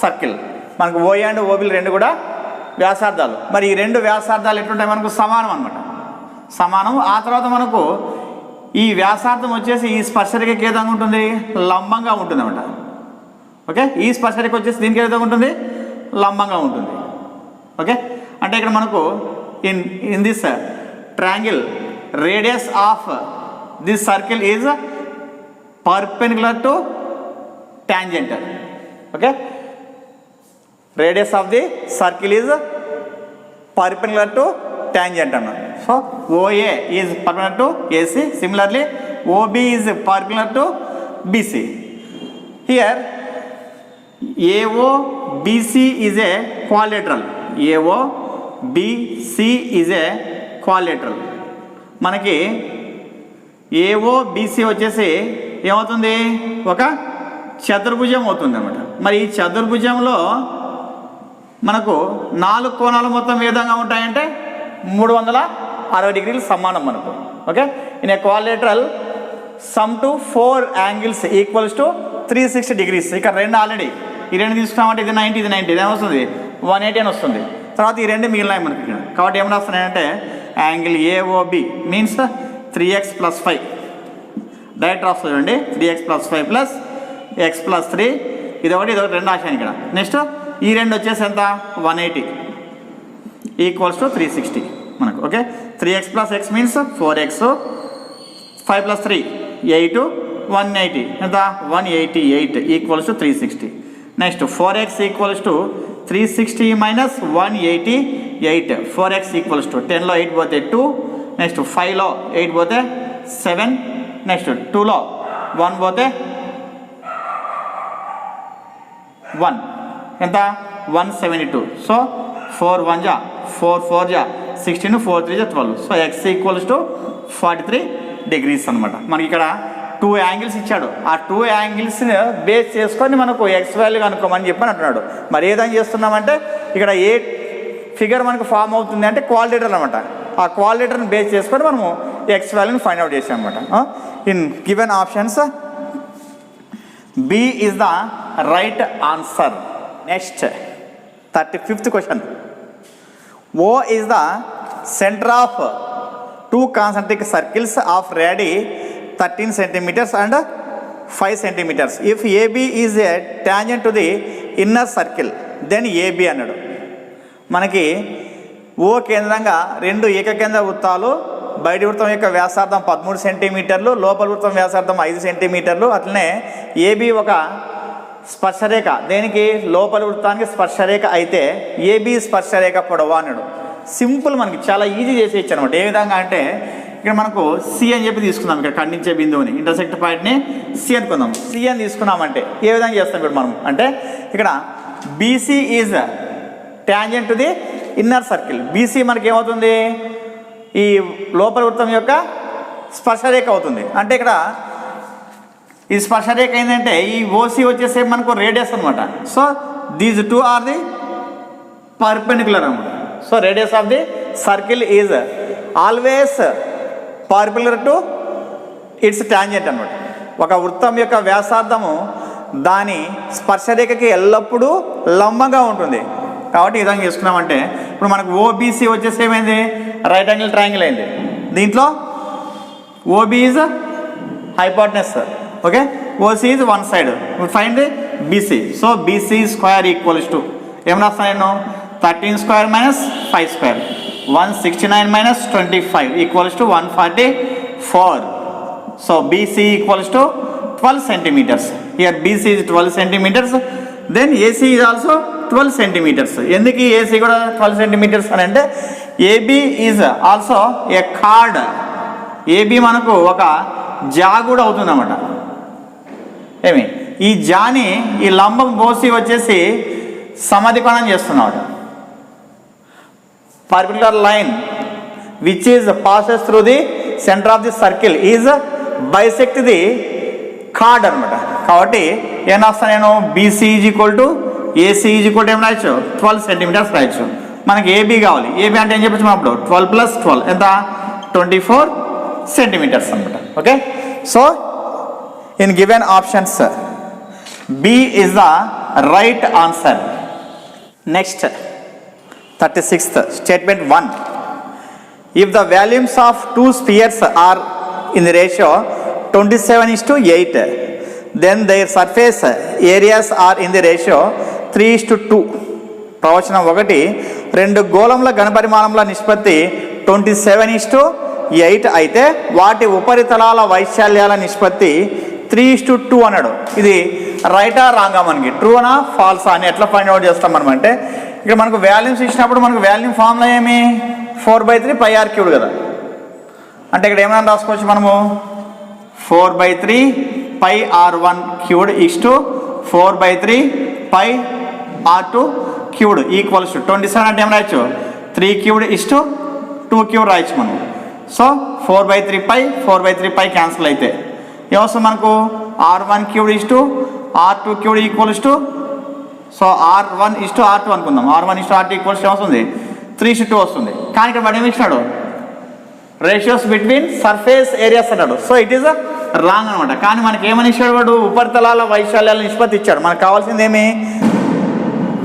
S1: circle. మనకు ఓఏ అండ్ ఓబీలు రెండు కూడా వ్యాసార్థాలు. మరి ఈ రెండు వ్యాసార్థాలు ఎట్లుంటాయి? మనకు సమానం అనమాట. సమానం. ఆ తర్వాత మనకు ఈ వ్యాసార్థం వచ్చేసి ఈ స్పర్శరేఖకి ఏ విధంగా ఉంటుంది? లంబంగా ఉంటుంది అనమాట. ఓకే, ఈ స్పర్శరేఖ వచ్చేసి దీనికి ఏ విధంగా ఉంటుంది? లంబంగా ఉంటుంది. ఓకే, అంటే ఇక్కడ మనకు in this triangle radius of this circle is perpendicular to tangent. Okay, radius of the circle is perpendicular to tangent అన్న. So OA is perpendicular to AC. Similarly, OB is perpendicular to BC. Here, AOBC is a quadrilateral. AOBC is a quadrilateral. మనకి AOBC వచ్చేసి ఏమవుతుంది? ఒక చతుర్భుజం అవుతుంది అన్నమాట. మరి ఈ చతుర్భుజంలో మనకు 4 కోణాలు మొత్తం ఏ విధంగా ఉంటాయంటే 360 డిగ్రీలు సమానం మనకు. Okay, in a quadrilateral some to 4 angles equals to 360 degrees. ఇక్కడ రెండు ఆల్రెడీ ఈ రెండు తీసుకున్నామంటే ఇది 90, ఇది 90, ఇది ఏమొస్తుంది? 180 అని వస్తుంది. తర్వాత ఈ రెండు మిగిలినాయి మనకి ఇక్కడ. కాబట్టి ఏం రాస్తున్నాయంటే angle AOB means 3x + 5 direct రాస్తుంది అండి. 3x + 5 + x + 3 ఇదొకటి రెండు రాశాను ఇక్కడ. నెక్స్ట్ ఈ రెండు వచ్చేసి ఎంత? 180 ఈక్వల్స్ టు 360 మనకు. Okay, 3x + x means 4x, 5 + 3 8, 180 ఎంత? 188 equals to 360. Next 4x equals to 360 - 188. 4x equals to 10లో 8 పోతే 2, నెక్స్ట్ 5లో 8 పోతే 7, నెక్స్ట్ 2లో 1 పోతే 1 ఎంత? 172. సో 4 1 జా 4 4 జా 16, 4 3 జా 12. So x equals to 43 degrees అనమాట. మనకి ఇక్కడ 2 యాంగిల్స్ ఇచ్చాడు. ఆ 2 యాంగిల్స్ని బేస్ చేసుకొని మనకు ఎక్స్ వాల్యూ కనుక్కోమని చెప్పని అంటున్నాడు. మరి ఏదని చేస్తున్నామంటే ఇక్కడ ఏ ఫిగర్ మనకు ఫామ్ అవుతుంది అంటే క్వాలిటేటర్ అనమాట. ఆ క్వాలిటేటర్ని బేస్ చేసుకొని మనము ఎక్స్ వాల్యూని ఫైండ్ అవుట్ చేసాం అనమాట. In given options B is the right answer. Next 35th question. O is the center of 2 concentric circles of radii 13 centimeters and 5 centimeters. If AB is a tangent to the inner circle, then AB అన్నాడు. మనకి ఓ కేంద్రంగా 2 ఏకకేంద్ర వృత్తాలు, బయటి వృత్తం యొక్క వ్యాసార్థం 13 సెంటీమీటర్లు, లోపల వృత్తం వ్యాసార్థం 5 సెంటీమీటర్లు. అట్లనే ఏబి ఒక స్పర్శరేఖ, దేనికి లోపల వృత్తానికి స్పర్శరేఖ అయితే ఏబి స్పర్శరేఖ పొడవు అన్నాడు. సింపుల్, మనకి చాలా ఈజీ చేసి ఇచ్చాను అనమాట. ఏ విధంగా అంటే ఇక్కడ మనకు సి అని చెప్పి తీసుకుందాం. ఇక్కడ ఖండించే బిందువుని, ఇంటర్సెక్ట్ పాయింట్ని సి అనుకుందాం. సి అని తీసుకున్నామంటే ఏ విధంగా చేస్తాం ఇప్పుడు మనం అంటే ఇక్కడ BC is tangent to the inner circle. BC మనకి ఏమవుతుంది, ఈ లోపల వృత్తం యొక్క స్పర్శరేఖ అవుతుంది. అంటే ఇక్కడ ఈ స్పర్శరేఖ ఏంటంటే ఈ ఓసీ వచ్చేసే మనకు రేడియస్ అనమాట. So these 2 are the perpendicular అనమాట. So radius of the circle is always perpendicular to its tangent అనమాట. ఒక వృత్తం యొక్క వ్యాసార్థము దాని స్పర్శరేఖకి ఎల్లప్పుడూ లంబంగా ఉంటుంది. కాబట్టి ఈ విధంగా చేసుకున్నామంటే ఇప్పుడు మనకు ఓబీసీ వచ్చేసి ఏమైంది, రైట్ యాంగిల్ ట్రయాంగిల్ అయింది. దీంట్లో OB is hypotenuse, okay, OC is one side. Find BC. So BC square equals to ఏం రాస్తాను నేను, 13 square minus 5 square, 169 minus 25 equals to 144. So BC equals to 12 centimeters. Here BC is 12 centimeters. Then AC is also 12 centimeters. ఎందుకు AC కూడా 12 centimeters అని అంటే AB is also a chord. AB మనకు ఒక జా కూడా అవుతుంది అన్నమాట. ఏమి ఈ జాని ఈ లంబం బోసి వచ్చేసి సమధికోణం చేస్తున్నాడు. Perpendicular line which is passes through the centre of the circle is bisect the card అనమాట. కాబట్టి ఏం రాస్తాను నేను, BC is equal to AC is equal to ఏం రాయచ్చు, 12 centimeters రాయచ్చు. మనకి ఏబీ కావాలి. ఏబీ అంటే ఏం చెప్పచ్చు అప్పుడు 12 + 12 ఎంత, 24 centimeters అనమాట. Okay, so in given options B is the right answer. Next 36th statement 1. If the volumes of 2 spheres are in the ratio 27:8, then their surface areas are in the ratio 3:2. ప్రవచనం 1, 2 గోళముల ఘనపరిమాణముల నిష్పత్తి 27:8 అయితే వాటి ఉపరితలాల వైశాల్యాల నిష్పత్తి 3:2 అన్నాడు. ఇది రైటా రాంగా, మనకి ట్రూనా ఫాల్సా అని ఎట్లా ఫైండ్ అవుట్ చేస్తాం మనం అంటే ఇక్కడ మనకు వాల్యూమ్స్ ఇచ్చినప్పుడు మనకు వాల్యూమ్ ఫార్ములా ఏమి 4/3 πr³ కదా. అంటే ఇక్కడ ఏమైనా రాసుకోవచ్చు మనము 4/3 πr1³ = 4/3 πr2³ ఈక్వల్స్ టు 27 అంటే ఏం రాయచ్చు 3³ = 2³ రాయచ్చు మనం. సో 4/3 π 4/3 π క్యాన్సిల్ అయితే ఏమొస్తుంది మనకు r1³ = r2³ equals to, so r1 = r2 అనుకుందాం. r1 = r2 ఈక్వల్స్ ఏమొస్తుంది 3:2 వస్తుంది. కానీ ఇక్కడ వాడు ఏమి ఇచ్చినాడు, రేషియోస్ బిట్వీన్ సర్ఫేస్ ఏరియాస్ అన్నాడు. సో ఇట్ ఈస్ రాంగ్ అనమాట. కానీ మనకి ఏమని ఇచ్చాడు వాడు, ఉపరితలాల వైశాల్యాల నిష్పత్తి ఇచ్చాడు. మనకు కావాల్సింది ఏమి,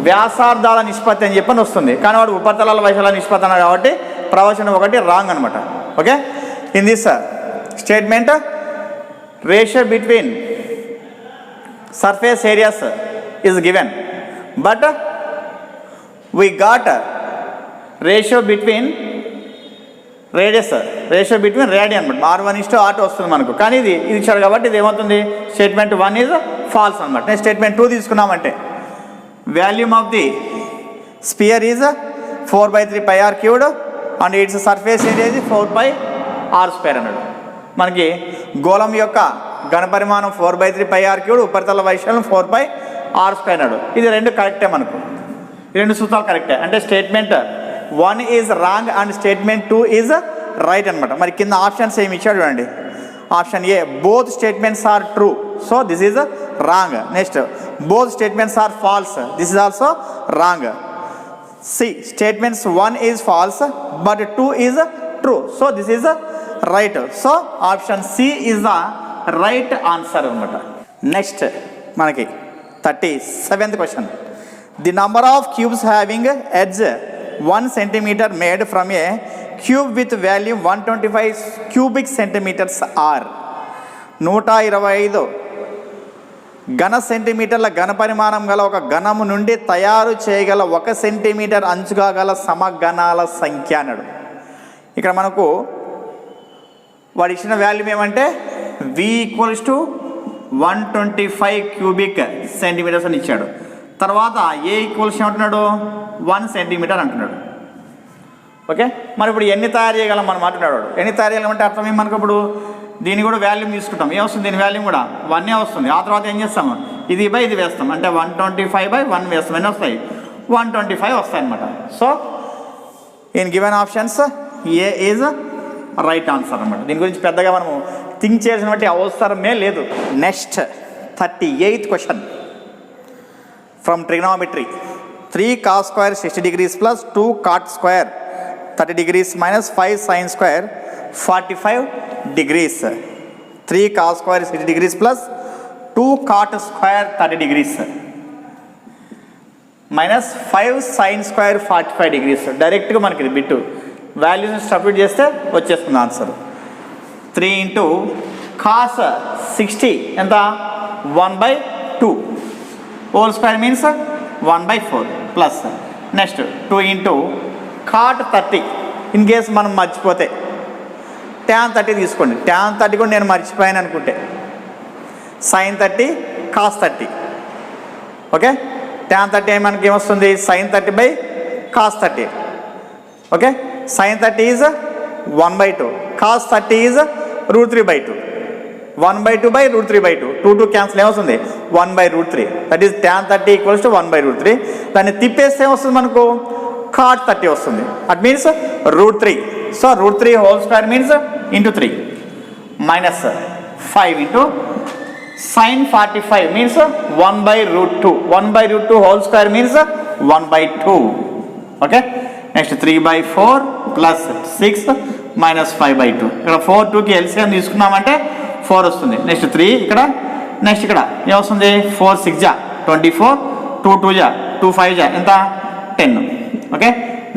S1: వ్యాసార్థాల నిష్పత్తి అని చెప్పని వస్తుంది. కానీ వాడు ఉపరితలాల వైశాల్యాల నిష్పత్తి అన్నాడు కాబట్టి ప్రవచనం 1 రాంగ్ అనమాట. Okay, in this statement ratio between surface areas is given, but we got ratio between ratio between radian అనమాట. r1 = r2 వస్తుంది మనకు. కానీ ఇది ఇచ్చాడు కాబట్టి ఇది ఏమవుతుంది, స్టేట్మెంట్ 1 ఈజ్ ఫాల్స్ అనమాట. నేను స్టేట్మెంట్ 2 తీసుకున్నామంటే volume of the sphere is 4/3 πr³ and its surface area ఇది 4πr² అన్నాడు. మనకి గోళం యొక్క ఘనపరిమాణం 4/3 πr³, ఉపరితల వైశాల్యం 4πr² అన్నాడు. ఇది రెండు కరెక్టే మనకు. రెండు సూత్రాలు కరెక్టే, అంటే statement 1 is wrong and statement 2 is right అనమాట. మరి కింద ఆప్షన్స్ ఏమి ఇచ్చాడు చూడండి. Option A both statements are true, so this is wrong. Next both statements are false, this is also wrong. C statements 1 is false but 2 is true, so this is right. So option C is the right answer అనమాట. Next మనకి 37th question. The number of cubes having edge 1 centimeter made from a cube with volume 125 cubic centimeters are. 125 ఘన సెంటీమీటర్ల ఘన పరిమాణం గల ఒక ఘనము నుండి తయారు చేయగల 1 సెంటీమీటర్ అంచుగా గల సమఘనాల సంఖ్య అన్నాడు. ఇక్కడ మనకు వాడు ఇచ్చిన వాల్యూమ్ ఏమంటే v = 125 cubic centimeters అని ఇచ్చాడు. తర్వాత ఏ ఈక్వల్స్ ఏమంటున్నాడు 1 centimeter అంటున్నాడు. ఓకే, మరి ఇప్పుడు ఎన్ని తయారు చేయగలం మనం అంటున్నాడు. ఎన్ని తయారు చేయగలమంటే అర్థం ఏమి మనకు ఇప్పుడు దీన్ని కూడా వాల్యూమ్ తీసుకుంటాం. ఏమొస్తుంది దీని వాల్యూమ్ కూడా 1 వస్తుంది. ఆ తర్వాత ఏం చేస్తాము ఇది బై ఇది వేస్తాం, అంటే 125/1 వేస్తాం. ఎన్ని వస్తాయి 125 వస్తాయి అనమాట. So in given options A is right answer అనమాట. దీని గురించి పెద్దగా మనము థింక్ చేసిన బట్టి అవసరమే లేదు. Next 38th question from trigonometry. 3 cos square 60 degrees plus 2 cot square 30 degrees minus 5 sin square 45 degrees. 3 cos square 60 degrees plus 2 cot square 30 degrees minus 5 sin square 45 degrees. డైరెక్ట్గా మనకి బిట్టు వాల్యూస్ని సబ్స్టిట్యూట్ చేస్తే వచ్చేస్తుంది ఆన్సర్. 3 into cos 60 ఎంత 1/2 whole square means 1/4 plus next 2 into cot 30. In case మనం మర్చిపోతే tan 30 తీసుకోండి. tan 30 కూడా నేను మర్చిపోయాను అనుకుంటే sin 30 cos 30. ఓకే, tan 30 మనకి ఏమొస్తుంది sin 30/cos 30. Okay, sin 30 is 1/2, cos 30 is √3/2. 1/2/√3/2. 2 cancel ఏమొస్తుంది 1/√3. That is tan 30 = 1/√3. దాన్ని తిప్పేస్తే ఏమొస్తుంది మనకు cot 30 వస్తుంది. At means √3. So √3 whole square means into 3 minus 5 into sin 45 means 1/√2. 1/√2 whole square means 1/2. Okay, next 3/4 plus 6 minus 5/2. ఇక్కడ 4 2కి LCM తీసుకున్నామంటే 4 వస్తుంది. Next 3 ఇక్కడ, నెక్స్ట్ ఇక్కడ ఏమొస్తుంది 4 6 జా 24, 2 2 జా 2 5 జా ఎంత 10. Okay,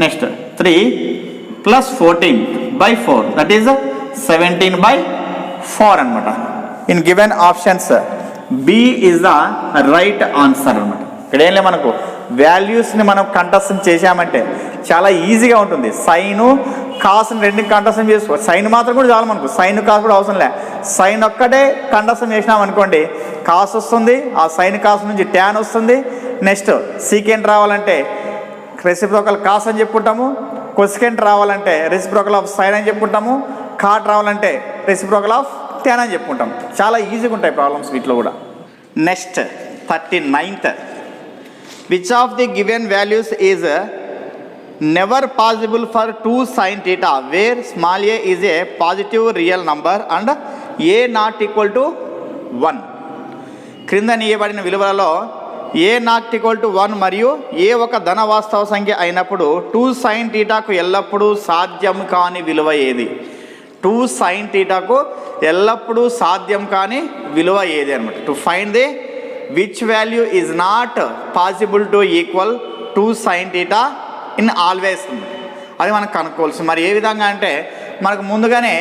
S1: next 3 plus 14/4 that is 17/4 అనమాట. In given options B is the right answer అనమాట. ఇక్కడ ఏం లేదు, మనకు వాల్యూస్ని మనం కంఠస్థం చేసామంటే చాలా ఈజీగా ఉంటుంది. సైను కాస్ని రెండు కంఠస్థం చేసుకో. సైన్ మాత్రం కూడా చాలు మనకు, సైన్ కాస్ కూడా అవసరం లే. సైన్ ఒక్కటే కంఠస్థం చేసినాం అనుకోండి కాస్ వస్తుంది. ఆ సైన్ కాస్ నుంచి ట్యాన్ వస్తుంది. నెక్స్ట్ సీకెంట్ రావాలంటే రెసిప్రోకల్ కాస్ అని చెప్పుకుంటాము. కొసికెంట్ రావాలంటే రెసిప్రోకల్ ఆఫ్ సైన్ అని చెప్పుకుంటాము. కాట్ రావాలంటే రెసిప్రోకల్ ఆఫ్ ట్యాన్ అని చెప్పుకుంటాం. చాలా ఈజీగా ఉంటాయి ప్రాబ్లమ్స్ వీటిలో కూడా. Next 39th. Which of the given values is never possible for 2 sin theta wear small A is a positive real number and A not equal to 1. క్రింద ఇవ్వబడిన విలువలలో ఏ నాట్ ఈక్వల్ టు 1 మరియు ఏ ఒక ధన వాస్తవ సంఖ్య అయినప్పుడు 2 sin thetaకు ఎల్లప్పుడూ సాధ్యం కాని విలువ ఏది? 2 sin thetaకు ఎల్లప్పుడూ సాధ్యం కాని విలువ ఏది అనమాట. To find the which value is not possible to equal 2 sin theta in always, అది మనకు కనుక్కోవాల్సి. మరి ఏ విధంగా అంటే మనకు ముందుగానే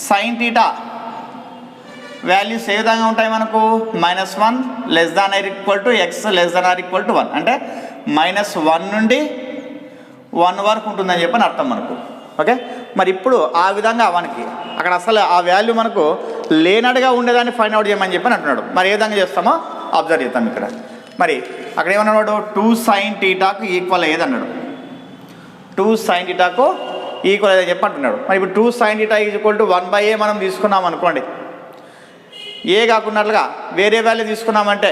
S1: sin theta వాల్యూస్ ఏ విధంగా ఉంటాయి మనకు -1 <= x <= 1 అంటే -1 నుండి 1 వరకు ఉంటుందని చెప్పని అర్థం మనకు. ఓకే, మరి ఇప్పుడు ఆ విధంగా మనకి అక్కడ అసలు ఆ వాల్యూ మనకు లేనట్టుగా ఉండేదాన్ని ఫైండ్ అవుట్ చేయమని చెప్పని అంటున్నాడు. మరి ఏ విధంగా చేస్తామో అబ్జర్వ్ చేస్తాం ఇక్కడ. మరి అక్కడ ఏమన్నాడు 2 sin thetaకు ఈక్వల్ అయ్యేది అన్నాడు. 2 sin thetaకు ఈక్వల్ అయ్యేది చెప్పి అంటున్నాడు. మరి ఇప్పుడు 2 sin theta = 1/a మనం తీసుకున్నాం అనుకోండి. ఏ కాకున్నట్లుగా వేరే వాల్యూ తీసుకున్నామంటే,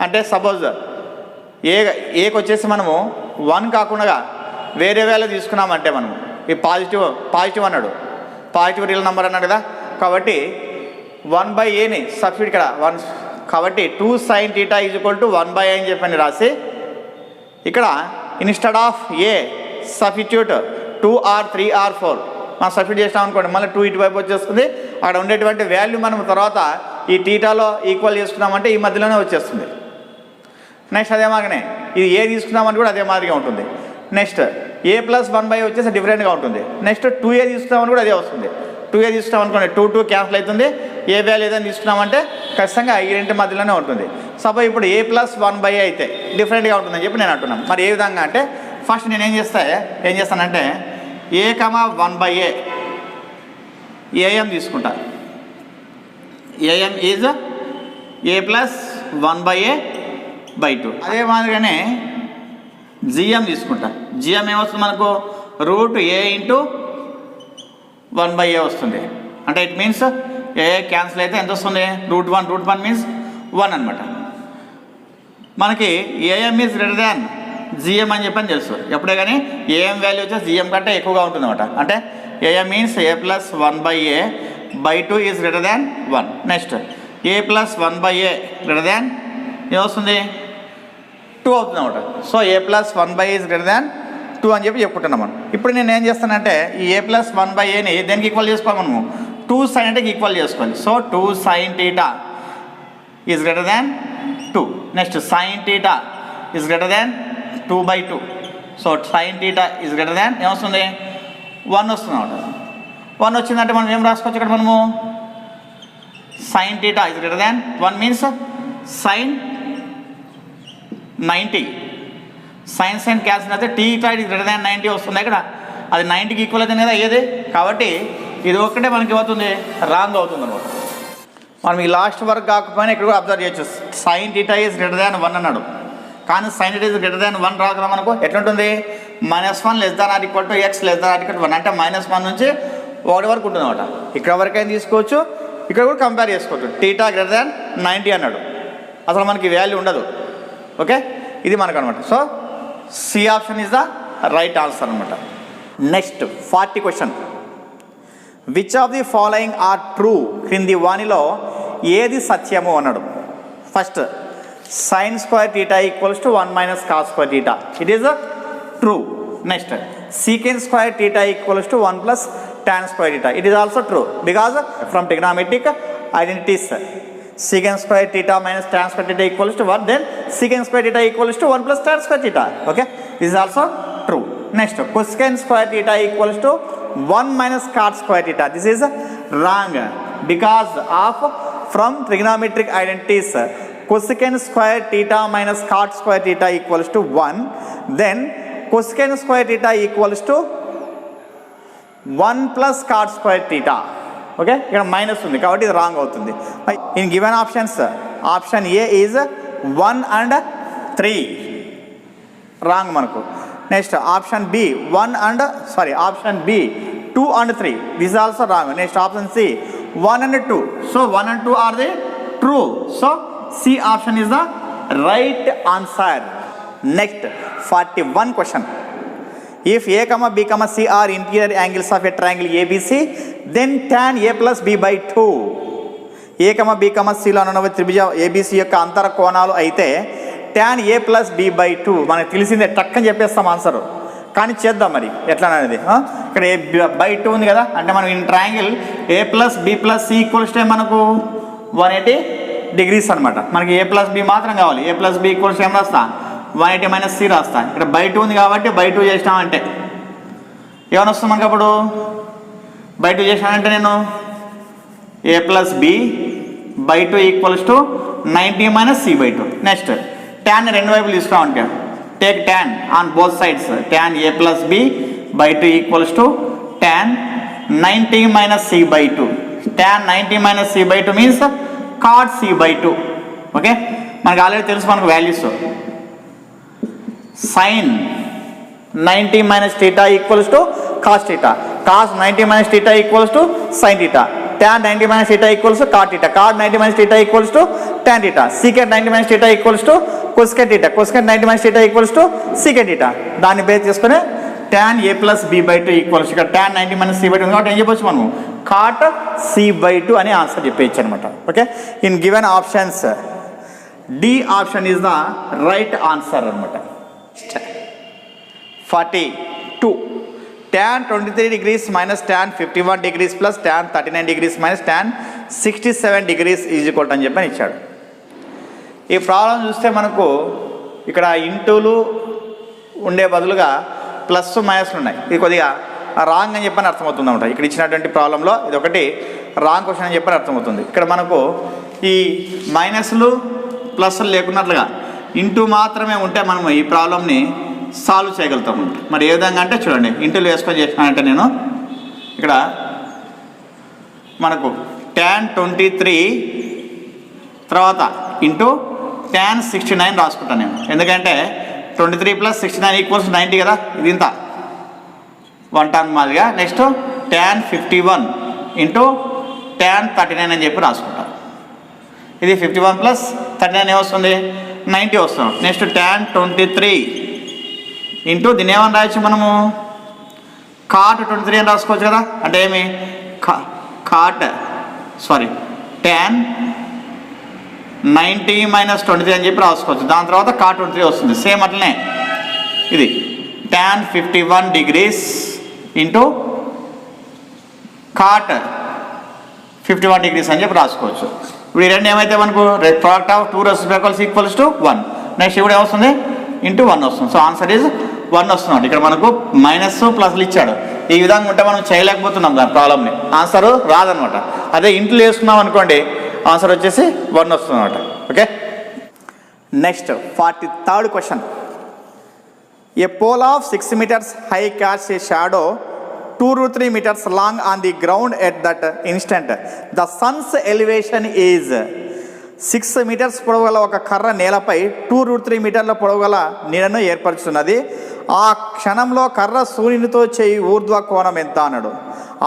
S1: అంటే సపోజ్ ఏకి వచ్చేసి మనము 1 కాకుండా వేరే వాల్యూ తీసుకున్నామంటే మనము ఈ పాజిటివ్ అన్నాడు, పాజిటివ్ రియల్ నెంబర్ అన్నాడు కదా, కాబట్టి 1/aని సబ్స్టిట్యూట్ ఇక్కడ 1, కాబట్టి 2 sin θ is equal to 1/a అని చెప్పని రాసి ఇక్కడ instead of A substitute 2 or 3 or 4 మనం సబ్స్టిట్యూట్ చేసినాం అనుకోండి, మళ్ళీ 2 ఇటువైపు వచ్చేస్తుంది. అక్కడ ఉండేటువంటి వాల్యూ మనం తర్వాత ఈ టీటాలో ఈక్వల్ చేసుకున్నామంటే ఈ మధ్యలోనే వచ్చేస్తుంది. నెక్స్ట్ అదే మాదిరిగానే ఇది ఏ తీసుకున్నామని కూడా అదే మాదిరిగా ఉంటుంది. నెక్స్ట్ a + 1/a వచ్చేసి డిఫరెంట్గా ఉంటుంది. నెక్స్ట్ 2a తీసుకున్నామని కూడా అదే వస్తుంది. 2a తీసుకున్నాం అనుకోండి 2 క్యాన్సిల్ అవుతుంది. ఏ వాల్యూ ఏదైనా తీసుకున్నామంటే ఖచ్చితంగా ఈ రెండింటి మధ్యలోనే ఉంటుంది. సపోజ్ ఇప్పుడు a + 1/a అయితే డిఫరెంట్గా ఉంటుందని చెప్పి నేను అంటున్నాను. మరి ఏ విధంగా అంటే ఫస్ట్ నేను ఏం చేస్తానంటే a, 1/a am తీసుకుంటా. am is a + 1/a/2. అదే మాదిరిగానే gm తీసుకుంటా. gm ఏమొస్తుంది మనకు √a × 1/a వస్తుంది. అంటే ఇట్ మీన్స్ ఏ క్యాన్సిల్ అయితే ఎంత వస్తుంది, √1 మీన్స్ 1 అనమాట. మనకి am is greater than gm అని చెప్పని తెలుసు. ఎప్పుడే కానీ am వాల్యూ వచ్చేసి gm కంటే ఎక్కువగా ఉంటుంది అనమాట. అంటే am means a + 1/a/2 is greater than 1. Next a + 1/a greater than ఏమొస్తుంది 2 అవుతుంది అనమాట. So a + 1/a is greater than 2 అని చెప్పి చెప్పుకుంటున్నాం మనం. ఇప్పుడు నేను ఏం చేస్తానంటే ఈ a + 1/aని దేనికి ఈక్వల్ చేసుకోవాలి మనము 2 sin θకి ఈక్వల్ చేసుకోవాలి. So 2 sin θ is greater than 2. Next sin θ is greater than 2/2. So sin θ is greater than ఏమొస్తుంది 1 వస్తుంది అనమాట. 1 వచ్చిందంటే మనం ఏం రాసుకోవచ్చు ఇక్కడ మనము sin θ is greater than 1 means sin 90. sin cancel అయితే θ ఈజ్ గ్రేటర్ దాన్ 90 వస్తుంది. ఇక్కడ అది 90కి ఈక్వల్ అవుతుంది కదా ఏది, కాబట్టి ఇది ఒక్కటే మనకి ఏమవుతుంది రాంగ్ అవుతుంది అనమాట. మనం ఈ లాస్ట్ వరకు కాకపోయినా ఇక్కడ కూడా అబ్జర్వ్ చేయొచ్చు. sin θ ఈజ్ గ్రేటర్ దాన్ 1 అన్నాడు, కానీ sin θ ఈజ్ గ్రేటర్ దాన్ 1 రాకుండా మనకు ఎట్లుంటుంది -1 < x < 1 అంటే -1 నుంచి 1 వరకు ఉంటుంది అనమాట. ఇక్కడ వరకైనా తీసుకోవచ్చు, ఇక్కడ కూడా కంపేర్ చేసుకోవచ్చు. θ గ్రేటర్ దాన్ 90 అన్నాడు, అసలు మనకి వాల్యూ ఉండదు. ఓకే, ఇది మనకు అనమాట. So C option is the right answer అనమాట. Next 40 question. Which of the following are true క్రింది వానిలో ఏది సత్యము అన్నాడు. First sin² θ = 1 - cos² θ, it is true. Next secant² θ = 1 + tan² θ, it is also true because from trigonometric identities secant² θ - tan² θ = 1, then secant² θ = 1 + tan² θ. Okay, this is also true. Next cosecant² θ = 1 - cot² θ, this is wrong because of from trigonometric identities cosecant² θ - cot² θ = 1, then cosecant² θ = 1 + cot² θ. Okay, ఇక్కడ minus ఉంది కాబట్టి ఇది wrong అవుతుంది. In given options option A is 1 and 3 wrong మనకు. Next option B option B 2 and 3, this also wrong. Next option C 1 and 2, so 1 and 2 are the true. So C option is the right answer. Next 41 question. If a, b, c are interior angles of a triangle ABC, then tan a + b/2. a, b, c లో ఉన్న త్రిభుజ ABC యొక్క అంతర కోణాలు అయితే tan a + b/2 మనకు తెలిసిందే, టక్కని చెప్పేస్తాం answer. కానీ చేద్దాం మరి ఎట్లా అనేది. ఇక్కడ a/2 ఉంది కదా, అంటే మనం in triangle a + b + c = మనకు 180 degrees అనమాట. మనకి a + b మాత్రం కావాలి. a + b = ఏం రాస్తా 180 - c రాస్తా. ఇక్కడ /2 ఉంది కాబట్టి /2 చేసినామంటే ఏమని వస్తుంది మనకు, అప్పుడు /2 చేసినానంటే నేను a + b/2 = 90 - c/2. Next tan రెండు వైపులు తీసుకున్నామంటే take tan on both sides. tan a + b/2 = tan 90 - c/2. tan 90 - c/2 means cot c/2. Okay, మనకు ఆల్రెడీ తెలుసు మనకు values. sin 90 - θ = cos θ, cos 90 - θ = sin θ, tan 90 - θ = cot θ, cot 90 - θ = tan θ, secant 90 - θ = cosecant theta, cosecant 90 minus theta equals to secant theta. దాన్ని base చేసుకుని tan a plus b/2 equals ఇక్కడ tan 90 minus c/2 ఉంది కాబట్టి ఏం చెప్పొచ్చు మనము cot c/2 అని ఆన్సర్ చెప్పేయచ్చు అనమాట. Okay, in given options D option is the right answer అనమాట. 42 tan 23 degrees minus tan 51 degrees plus tan 39 degrees minus tan 67 degrees is equal అని చెప్పని ఇచ్చాడు. ఈ ప్రాబ్లం చూస్తే మనకు ఇక్కడ ఇంటూలు ఉండే బదులుగా ప్లస్ మైనస్లు ఉన్నాయి. ఇది కొద్దిగా రాంగ్ అని చెప్పని అర్థమవుతుంది అనమాట. ఇక్కడ ఇచ్చినటువంటి ప్రాబ్లంలో ఇది ఒకటి రాంగ్ క్వశ్చన్ అని చెప్పని అర్థమవుతుంది. ఇక్కడ మనకు ఈ మైనస్లు ప్లస్లు లేకున్నట్లుగా ఇంటూ మాత్రమే ఉంటే మనము ఈ ప్రాబ్లంని సాల్వ్ చేయగలుగుతాము. మరి ఏ విధంగా అంటే చూడండి, ఇంటూలు వేసుకొని చేసినానంటే నేను ఇక్కడ మనకు tan 23 తర్వాత ఇంటూ tan 69 రాసుకుంటాను నేను. ఎందుకంటే 23 ప్లస్ 69 ఈక్వల్స్ 90 కదా, ఇది ఇంత 1 టర్మ్ మాదిరిగా. నెక్స్ట్ tan 51 ఇంటూ tan 39 అని చెప్పి రాసుకుంటాను. ఇది 51 ప్లస్ 39 ఏమొస్తుంది 90 వస్తుంది. నెక్స్ట్ tan 23 ఇంటూ దీన్ని ఏమని రాయొచ్చు మనము cot 23 అని రాసుకోవచ్చు కదా. అంటే ఏమి tan 90 మైనస్ 23 అని చెప్పి రాసుకోవచ్చు. దాని తర్వాత cot 23 వస్తుంది. సేమ్ అట్లనే ఇది tan 51 degrees into cot 51 degrees అని చెప్పి రాసుకోవచ్చు. ఇప్పుడు ఈ రెండు ఏమైతే మనకు product of 2 reciprocals equals to 1. Next ఇప్పుడు ఏమొస్తుంది ఇంటూ 1 వస్తుంది. సో ఆన్సర్ ఈజ్ 1 వస్తుంది. ఇక్కడ మనకు మైనస్ ప్లస్లు ఇచ్చాడు. ఈ విధంగా ఉంటే మనం చేయలేకపోతున్నాం దాని ప్రాబ్లమ్ని, ఆన్సర్ రాదనమాట. అదే ఇంట్లో వేసుకున్నాం అనుకోండి ఆన్సర్ వచ్చేసి 1 వస్తుంది అనమాట. Okay, next 43rd question. A pole of 6 meters high casts a shadow 2√3 meters long on the ground at that instant. The sun's elevation is 6 meters పొడవుగల ఒక కర్ర నేలపై 2√3 మీటర్ల పొడవుగల నీడను ఏర్పరుచున్నది. ఆ క్షణంలో కర్ర సూర్యునితో చేయి ఊర్ధ్వ కోణం ఎంత అన్నాడు.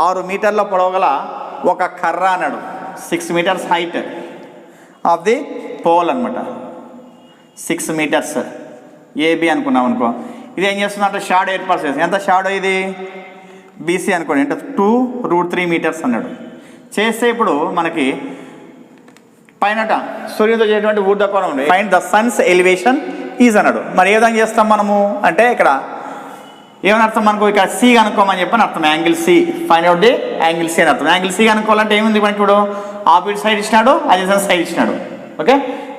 S1: 6 మీటర్ల పొడవుగల ఒక కర్ర అన్నాడు. 6 meters height of the pole అనమాట. 6 meters ఏబి అనుకున్నాం అనుకో. ఇది ఏం చేస్తున్నట్టు షాడో ఏర్పరుస్తుంది. ఎంత షాడో ఇది బీసీ అనుకోండి. అంటే 2√3 meters అన్నాడు. చేస్తే ఇప్పుడు మనకి పైన సూర్యుడితో చేసేటువంటి ఊర్ధ్వ కోణం ఉంది. Find the Sons elevation is అన్నాడు. మరి ఏ విధంగా చేస్తాం మనము అంటే ఇక్కడ ఏమని అర్థం మనకు ఇక్కడ సి కనుక్కోమని చెప్పని అర్థం. Angle C, find out the angle C అని అర్థం. యాంగిల్ సి కనుక్కోవాలంటే ఏముంది మనకి ఇప్పుడు ఆపోజిట్ సైడ్ ఇచ్చినాడు, అడ్జసెంట్ సైడ్ ఇచ్చినాడు. ఓకే,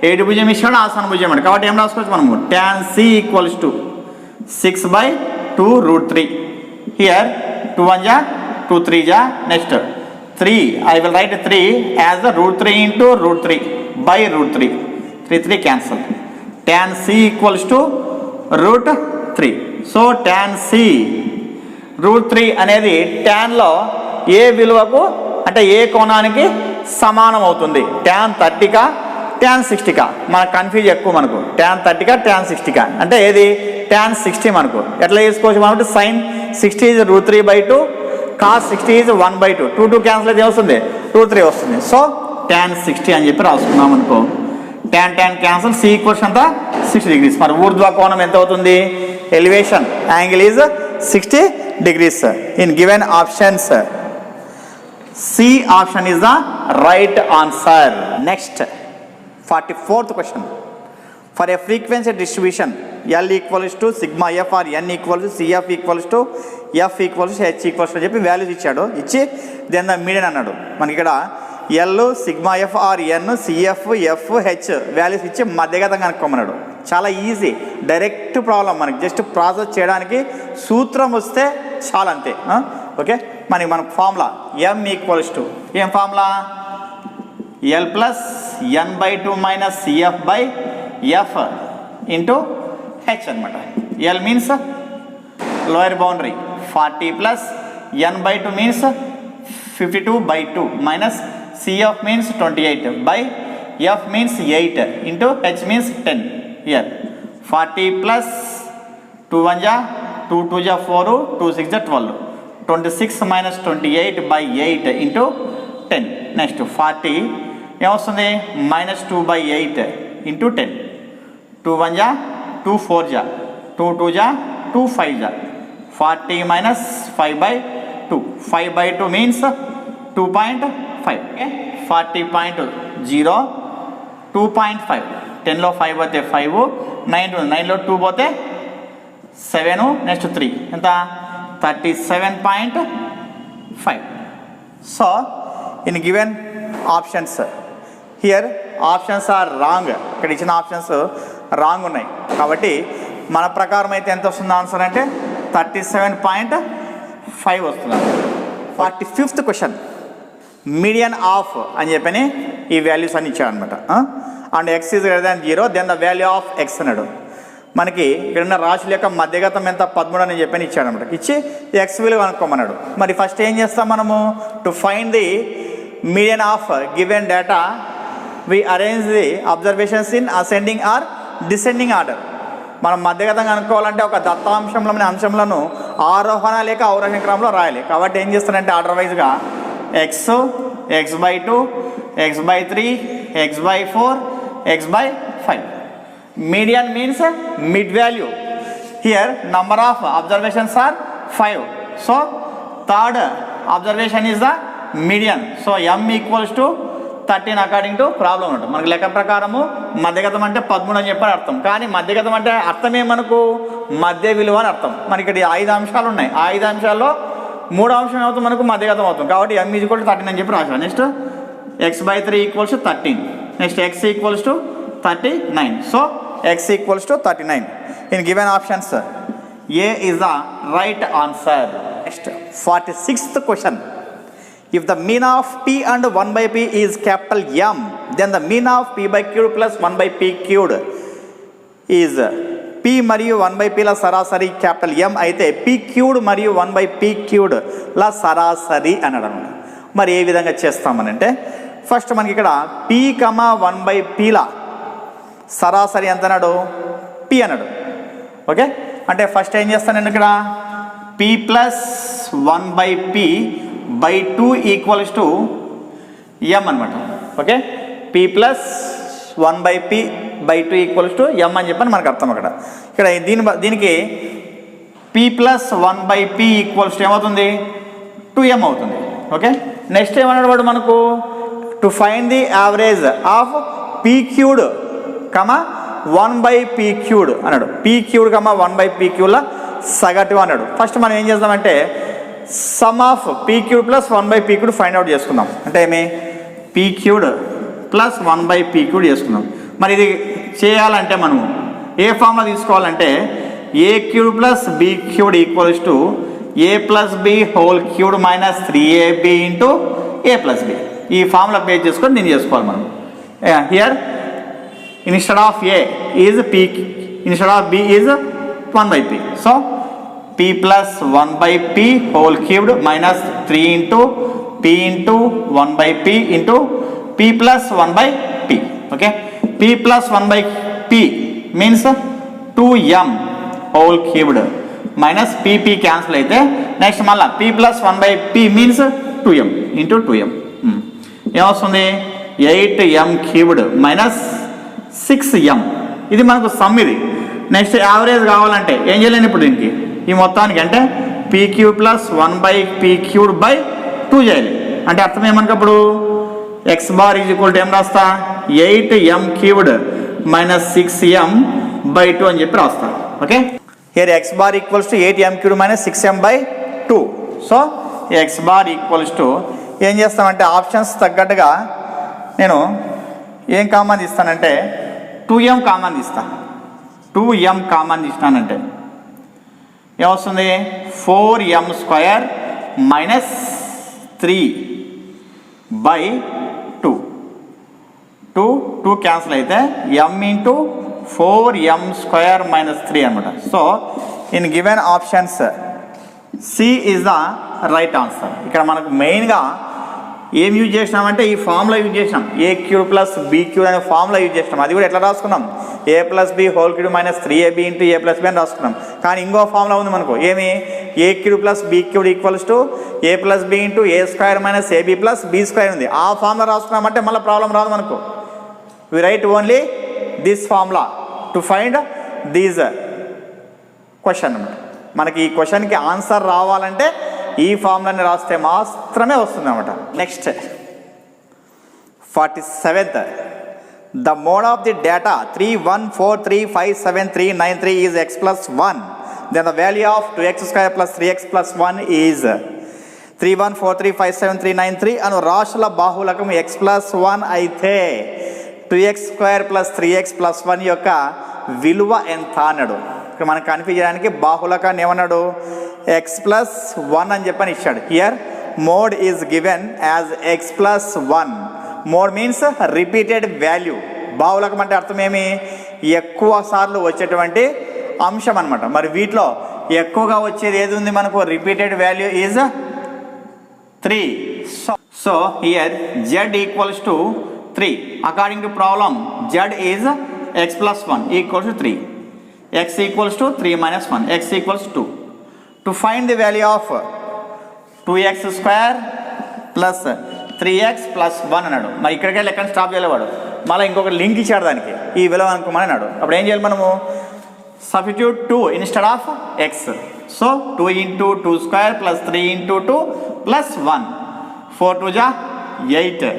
S1: ఏడు భుజం ఇచ్చినాడు, ఆసన భుజం అండి. కాబట్టి ఏం రాసుకోవచ్చు మనము tan c equals to 6/2√3. Here 2 1 ja 2 3 ja. Next 3 I will write 3 as the √3 into √3 by √3. 3 cancel. tan c equals to √3. So tan c √3 అనేది ట్యాన్లో ఏ విలువకు అంటే ఏ కోణానికి సమానం అవుతుంది. tan 30కా tan 60కా మనకు కన్ఫ్యూజ్ ఎక్కువ. మనకు tan 30కా tan 60కా అంటే ఏది tan 60 మనకు ఎట్లా చేసుకోవచ్చు మనం. sin 60 is √3/2, cos 60 is 1/2. 2 cancel అయితే వస్తుంది √3 వస్తుంది. సో tan 60 అని చెప్పి రాసుకున్నాం అనుకో. tan క్యాన్సిల్, సి ఈక్వల్స్ అంతా 60 degrees. మరి ఊర్ధ్వ కోణం ఎంత అవుతుంది? Elevation angle is 60 degrees. In given options C option is the right answer. Next 44th question. For a frequency distribution L equals to sigma F R N equals to CF equals to F equals to H equals అని చెప్పి values ఇచ్చాడు. ఇచ్చి then the median అన్నాడు. మనకి ఇక్కడ L sigma F R N CF F H values ఇచ్చి మధ్యగతం కనుక్కోమన్నాడు. చాలా easy, direct problem. మనకి జస్ట్ ప్రాసెస్ చేయడానికి సూత్రం వస్తే చాలా, అంతే. ఓకే, మనకు ఫార్ములా M ఈక్వల్స్ టు ఏం formula L plus N/2 minus CF/F into H అనమాట. L means lower boundary 40 plus N/2 means 52/2 minus CF means 28/F means 8 into H means 10. Year 40 plus 2 1 ja 2 2 ja 4 2 6 ja 12. 26 minus 28/8 into 10. Next 40 ఏమొస్తుంది -2/8 into 10. 2 1 जा 2 4 जा 2 2 जा 2 5 जा 40 minus 5/2 5/2 means 2.5 okay 40.0 2.5 10 లో 5 పోతే 5 9 లో 2 పోతే 7 నెక్స్ట్ 3 ఎంత 37.5 so in given options here options are wrong ఇక్కడ ఇచ్చిన ఆప్షన్స్ రాంగ్ ఉన్నాయి కాబట్టి మన ప్రకారం అయితే ఎంత వస్తుంది ఆన్సర్ అంటే 37.5 వస్తుంది 45th క్వశ్చన్ మీడియన్ ఆఫ్ అని చెప్పని ఈ వాల్యూస్ అని ఇచ్చాడు అనమాట and x is greater than 0 then the value of x అన్నాడు మనకి ఇక్కడ ఉన్న రాశుల యొక్క మధ్యగతం ఎంత 13 అని చెప్పని ఇచ్చాడు అనమాట ఇచ్చి ఎక్స్ విలువ కనుక్కోమన్నాడు మరి ఫస్ట్ ఏం చేస్తాం మనము to find the median of given data we arrange the observations in ascending or descending order మనం మధ్యగతం కనుక్కోవాలంటే ఒక దత్తాంశంలోని అంశంలను ఆరోహణ లేక అవరోహణ క్రమంలో రాయాలి కాబట్టి ఏం చేస్తానంటే ఆర్డర్ వైజ్గా X x/2 x/3 x/4 x/5 median means mid value here number of observations are 5 so third observation is the median so m equals to 13 according to problem ఉంటుంది మనకి లెక్క ప్రకారము మధ్యగతం అంటే 13 అని చెప్పని అర్థం కానీ మధ్యగతం అంటే అర్థమే మనకు మధ్య విలువ అని అర్థం మనకి ఇక్కడ 5 అంశాలు ఉన్నాయి ఆ 5 అంశాల్లో 3 అంశం అవుతుంది మనకు మధ్యగతం అవుతుంది కాబట్టి m ఈజ్ ఈక్వల్ టు 13 అని చెప్పి రాశాను next x/3 equals to 13 next x equals to 39 so x equals to 39 in given options A is the right answer. Next 46th question. If the mean of p and 1 by p is capital M, then the mean of p by q plus 1 by p cubed is p మరియు 1 by p ల సరాసరి capital M అయితే p cubed మరియు 1 by p cubed ల సరాసరి అన్నాడు అనమాట మరి ఏ విధంగా చేస్తామనంటే ఫస్ట్ మనకి ఇక్కడ p, 1 by p ల సరాసరి ఎంత అన్నాడు p అన్నాడు ఓకే అంటే ఫస్ట్ ఏం చేస్తాను నేను ఇక్కడ p plus 1 by p by 2 equals to m అనమాట okay p plus 1 by p by 2 equals to m అని చెప్పని మనకు అర్థం అక్కడ ఇక్కడ దీనికి p plus 1 by p equals to ఏమవుతుంది 2m అవుతుంది ఓకే నెక్స్ట్ ఏమన్నాడు వాడు మనకు to find the average of p క్యూడ్ 1 by p క్యూడ్ అన్నాడు p క్యూడ్ 1 by p క్యూడ్ ల సగటు అన్నాడు ఫస్ట్ మనం ఏం చేద్దామంటే sum of p cubed plus 1 by p cubed find out చేసుకుందాం అంటే ఏమి p cubed plus 1 by p cubed చేసుకుందాం మరి ఇది చేయాలంటే మనము ఏ ఫార్ములా తీసుకోవాలంటే a cubed plus b cubed equals to a plus b whole cubed minus 3ab into a plus b ఈ ఫార్ములా బేస్ చేసుకొని దీన్ని చేసుకోవాలి మనం here instead of a is p instead of b is 1 by p so p plus 1 by p whole cubed minus 3 into p into 1 by p into p plus 1 by p okay p plus 1 by p means 2m whole cubed minus p cancel అయితే next మళ్ళీ p plus 1 by p means 2m into 2m ఏమొస్తుంది 8m cubed minus 6m ఇది మనకు some ఇది next average కావాలంటే ఏం చేయలేను ఇప్పుడు దీనికి ఈ మొత్తానికి అంటే p cube plus 1 by p cube by 2 చేయాలి అంటే అర్థం ఏమనుకప్పుడు x bar is equal to ఏం రాస్తా 8m cubed minus 6m by 2 అని చెప్పి రాస్తా okay here x bar equals to 8m cubed minus 6m by 2 so x bar equals to ఏం చేస్తామంటే ఆప్షన్స్ తగ్గట్టుగా నేను ఏం కామన్ ఇస్తానంటే 2m కామన్ ఇస్తా 2m కామన్ ఇస్తానంటే ఏమొస్తుంది 4m square minus 3 by 2 cancel అయితే m into 4m square minus 3 అనమాట so in given options C is the right answer ఇక్కడ మనకు మెయిన్గా ఏం యూజ్ చేసినామంటే ఈ ఫార్ములా యూజ్ చేసినాం A cube plus B cube అనే ఫార్ములా యూజ్ చేసినాం అది కూడా ఎట్లా రాసుకున్నాం A plus B whole cube minus 3ab into A plus B అని రాసుకున్నాం కానీ ఇంకో ఫార్ములా ఉంది మనకు ఏమి A cube plus B cube equals to A plus B into A square minus A B plus B square ఉంది ఆ ఫార్ములా రాసుకున్నామంటే మళ్ళీ ప్రాబ్లం రాదు మనకు we write only this formula to find these question అనమాట. మనకి ఈ క్వశ్చన్కి ఆన్సర్ రావాలంటే ఈ ఫార్ములాని రాస్తే మాత్రమే వస్తుంది అనమాట. Next 47th, the mode of the data 314357393 is x plus 1. Then the value of 2x square plus 3x plus 1 is 314357393 అను రాశుల బాహులకం x plus 1 అయితే 2x square plus 3x plus 1 యొక్క విలువ ఎంత అన్నాడు. ఇక్కడ మనకు కన్ఫ్యూజ్ చేయడానికి బాహులకాన్ని ఏమన్నాడు, x ప్లస్ 1 అని చెప్పని ఇచ్చాడు. Here mode is given as x plus 1. Mode means repeated value. బాహులకం అంటే అర్థం ఏమి, ఎక్కువ సార్లు వచ్చేటువంటి అంశం అనమాట. మరి వీటిలో ఎక్కువగా వచ్చేది ఏది ఉంది మనకు, repeated value is 3. So here z equals to 3. According to problem z is x plus 1 equals to 3. x equals to 3 minus 1, x equals 2. To find the value of 2x square plus 3x plus 1 అన్నాడు. మరి ఇక్కడికే లెక్కన stop చేయలేవాడు, మళ్ళీ ఇంకొక link ఇచ్చాడు దానికి, ఈ విలువ అనుకోమని అన్నాడు. అప్పుడు ఏం చేయాలి మనము, substitute 2 instead of x. So 2 into 2 square plus 3 into 2 plus 1, 4 2 జా 8,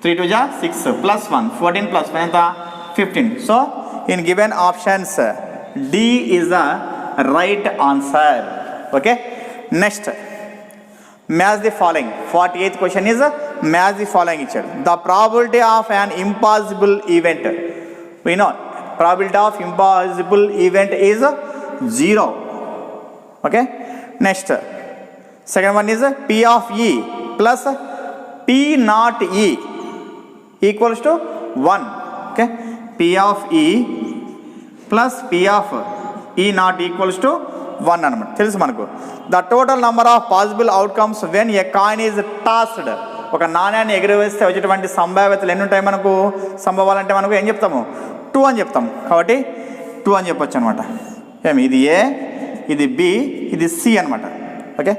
S1: 3 2 జా 6 ప్లస్ 1 14 ప్లస్ 1 ఎంత 15. So in given options D is the right answer. Okay, next match the following. 48th question is match the following ఇచ్చాడు. The probability of an impossible event, we know probability of impossible event is 0. Okay, next second one is P of E plus P not E equals to 1. Okay, P of E plus P of E not equals to 1 అనమాట. తెలుసు మనకు. The total number of possible outcomes when a coin is tossed. ఒక నాణ్యాన్ని ఎగురవేస్తే వచ్చేటువంటి సంభావ్యతలు ఎన్ని ఉంటాయి మనకు, సంభవాలంటే మనకు ఏం చెప్తాము, 2 అని చెప్తాము. కాబట్టి 2 అని చెప్పొచ్చు అనమాట. ఏమి, ఇది ఏ, ఇది బి, ఇది సి అనమాట. ఓకే,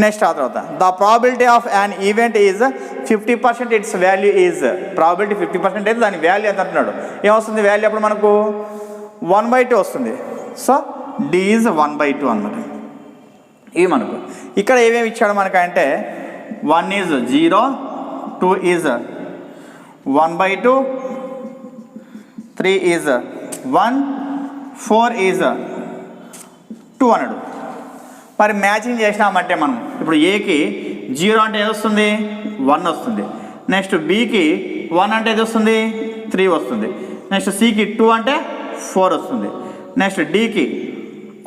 S1: నెక్స్ట్ ఆ తర్వాత the probability of an event is 50%, it's value is, probability 50% అయితే దాని వాల్యూ ఎంత అంటున్నాడు. ఏమొస్తుంది వాల్యూ అప్పుడు మనకు 1/2 వస్తుంది. సో D ఈజ్ 1/2 అనమాట. ఇవి మనకు ఇక్కడ ఏమేమి ఇచ్చాడు మనకు అంటే 1 ఈజ్ 0, 2 ఈజ్ 1/2, 3 ఈజ్ 1, 4 ఈజ్ 2 అన్నాడు. మరి మ్యాచింగ్ చేసినామంటే మనం ఇప్పుడు ఏకి 0 అంటే ఏది వస్తుంది, 1 వస్తుంది. నెక్స్ట్ బికి 1 అంటే ఏది వస్తుంది, 3 వస్తుంది. నెక్స్ట్ సికి 2 అంటే 4 వస్తుంది. నెక్స్ట్ డికి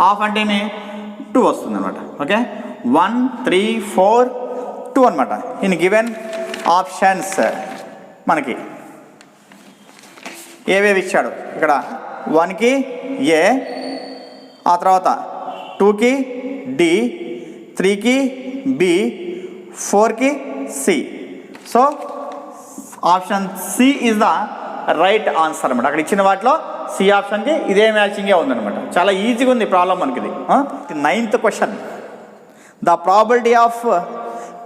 S1: హాఫ్ అంటే ఏమి 2 వస్తుంది అనమాట. ఓకే, 1 3 4 2 అనమాట. ఇన్ గివెన్ ఆప్షన్స్ మనకి ఏవేవి ఇచ్చాడు, ఇక్కడ 1కి ఏ, ఆ తర్వాత 2కి డి, 3కి బి, 4కి C. So option C is the right answer అనమాట. అక్కడ ఇచ్చిన వాటిలో సి ఆప్షన్కి ఇదే మ్యాచింగే ఉందన్నమాట. చాలా ఈజీగా ఉంది ప్రాబ్లం మనకి ఇది. 9th question, the probability of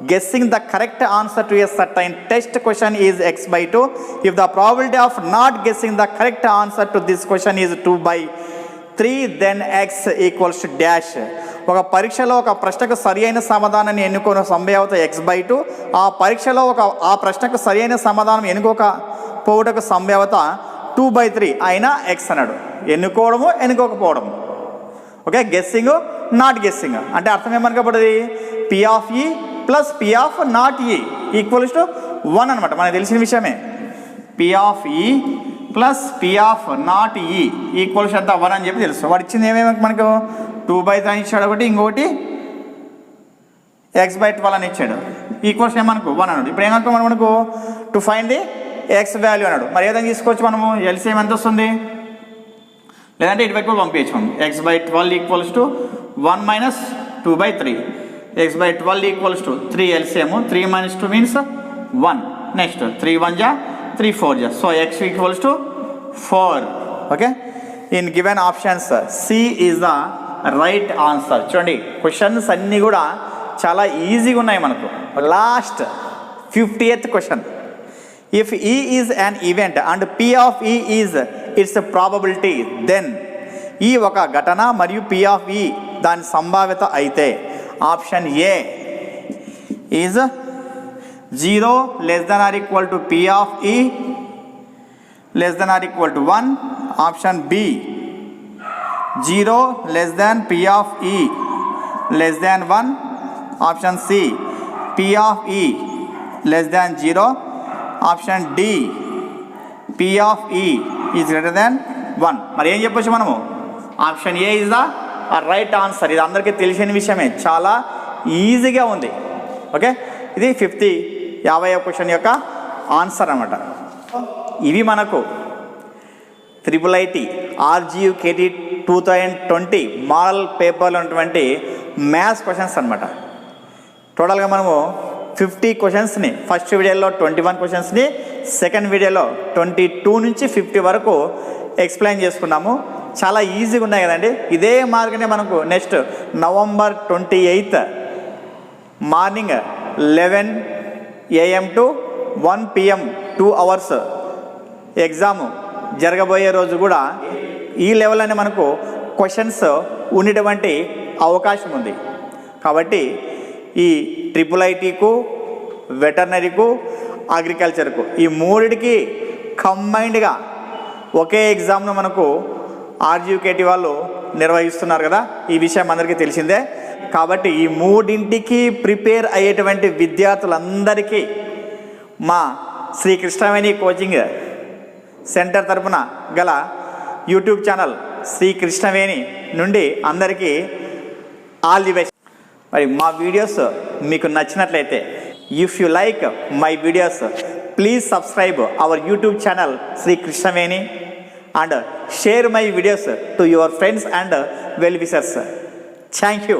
S1: guessing the correct answer to a certain test question is x/2. If the probability of not guessing the correct answer to this question is 2/3, then x equals to dash. ఒక పరీక్షలో ఒక ప్రశ్నకు సరి అయిన సమాధానాన్ని ఎన్నుకున్న సంభావ్యత x/2. ఆ పరీక్షలో ఆ ప్రశ్నకు సరి అయిన సమాధానం ఎన్నుకోకపోవటకు సంభావ్యత 2/3 అయినా x అన్నాడు. ఎన్నుకోవడము ఎన్నుకోకపోవడము. ఓకే, గెస్సింగ్ నాట్ గెస్సింగ్ అంటే అర్థం ఏమనుకోబడింది, P of E plus P of not E equals to 1 అనమాట. మనకు తెలిసిన విషయమే. P of E plus P of not E equals ఎంత 1 అని చెప్పి తెలుసు. వాడు ఇచ్చింది ఏమేమి మనకు 2/3 అని ఇచ్చాడు ఒకటి, ఇంకొకటి x/12 అని ఇచ్చాడు. ఈక్వల్స్ ఏమనుకో 1 అన్నాడు. ఇప్పుడు ఏమనుకో మనకు to find the x value అన్నాడు. మరి ఏదైనా తీసుకోవచ్చు మనము, ఎల్సిఎం ఎంత వస్తుంది, లేదంటే ఇటువైపు పంపించచ్చు మనం. x/12 equals to 1 minus 2/3. x/12 equals to 3 LCM. 3 minus 2 means 1. Next 3 1 జా 3 4 జా. So x equals to 4. Okay, in given options C is the right answer. చూడండి క్వశ్చన్స్ అన్నీ కూడా చాలా ఈజీగా ఉన్నాయి మనకు. లాస్ట్ 50th క్వశ్చన్, if E is an event and P of E is it's probability, then ఈ ఒక ఘటన మరియు పి ఆఫ్ ఈ దాని సంభావ్యత అయితే option A is 0 less than or equal to P of E less than or equal to 1. Option B 0 less than P of E less than 1. Option C P of E less than 0. Option D P of E is greater than 1. మరి ఏం చెప్పొచ్చు మనము? Option A is the right answer. ఇది అందరికీ తెలిసిన విషయమే, చాలా ఈజీగా ఉంది. ఓకే, ఇది 50వ క్వశ్చన్ యొక్క ఆన్సర్ అన్నమాట. ఇవి మనకు IIIT RGUKT 2020 మోడల్ పేపర్లో ఉన్నటువంటి మ్యాథ్స్ క్వశ్చన్స్ అనమాట. టోటల్గా మనము 50 క్వశ్చన్స్ని ఫస్ట్ వీడియోలో 21 క్వశ్చన్స్ని, సెకండ్ వీడియోలో 22 నుంచి 50 వరకు ఎక్స్ప్లెయిన్ చేసుకున్నాము. చాలా ఈజీగా ఉన్నాయి కదండి. ఇదే మార్గనే మనకు next November 28 morning 11 AM to 1 PM 2 hours exam జరగబోయే రోజు కూడా ఈ లెవెల్లోనే మనకు క్వశ్చన్స్ ఉండేటువంటి అవకాశం ఉంది. కాబట్టి ఈ IIITకు, వెటర్నరీకు, అగ్రికల్చర్కు ఈ మూడిటికి కంబైన్డ్గా ఒకే ఎగ్జామ్ను మనకు RGUKT వాళ్ళు నిర్వహిస్తున్నారు కదా, ఈ విషయం అందరికీ తెలిసిందే. కాబట్టి ఈ మూడింటికి ప్రిపేర్ అయ్యేటువంటి విద్యార్థులందరికీ మా శ్రీ కృష్ణవేణి కోచింగ్ సెంటర్ తరపున గల యూట్యూబ్ ఛానల్ శ్రీ కృష్ణవేణి నుండి అందరికీ ఆల్ ది బెస్ట్. మరి మా వీడియోస్ మీకు నచ్చినట్లయితే, if you like my videos, please subscribe our YouTube channel Shri Krishnaveni and share my videos to your friends and well-wishers. Thank you.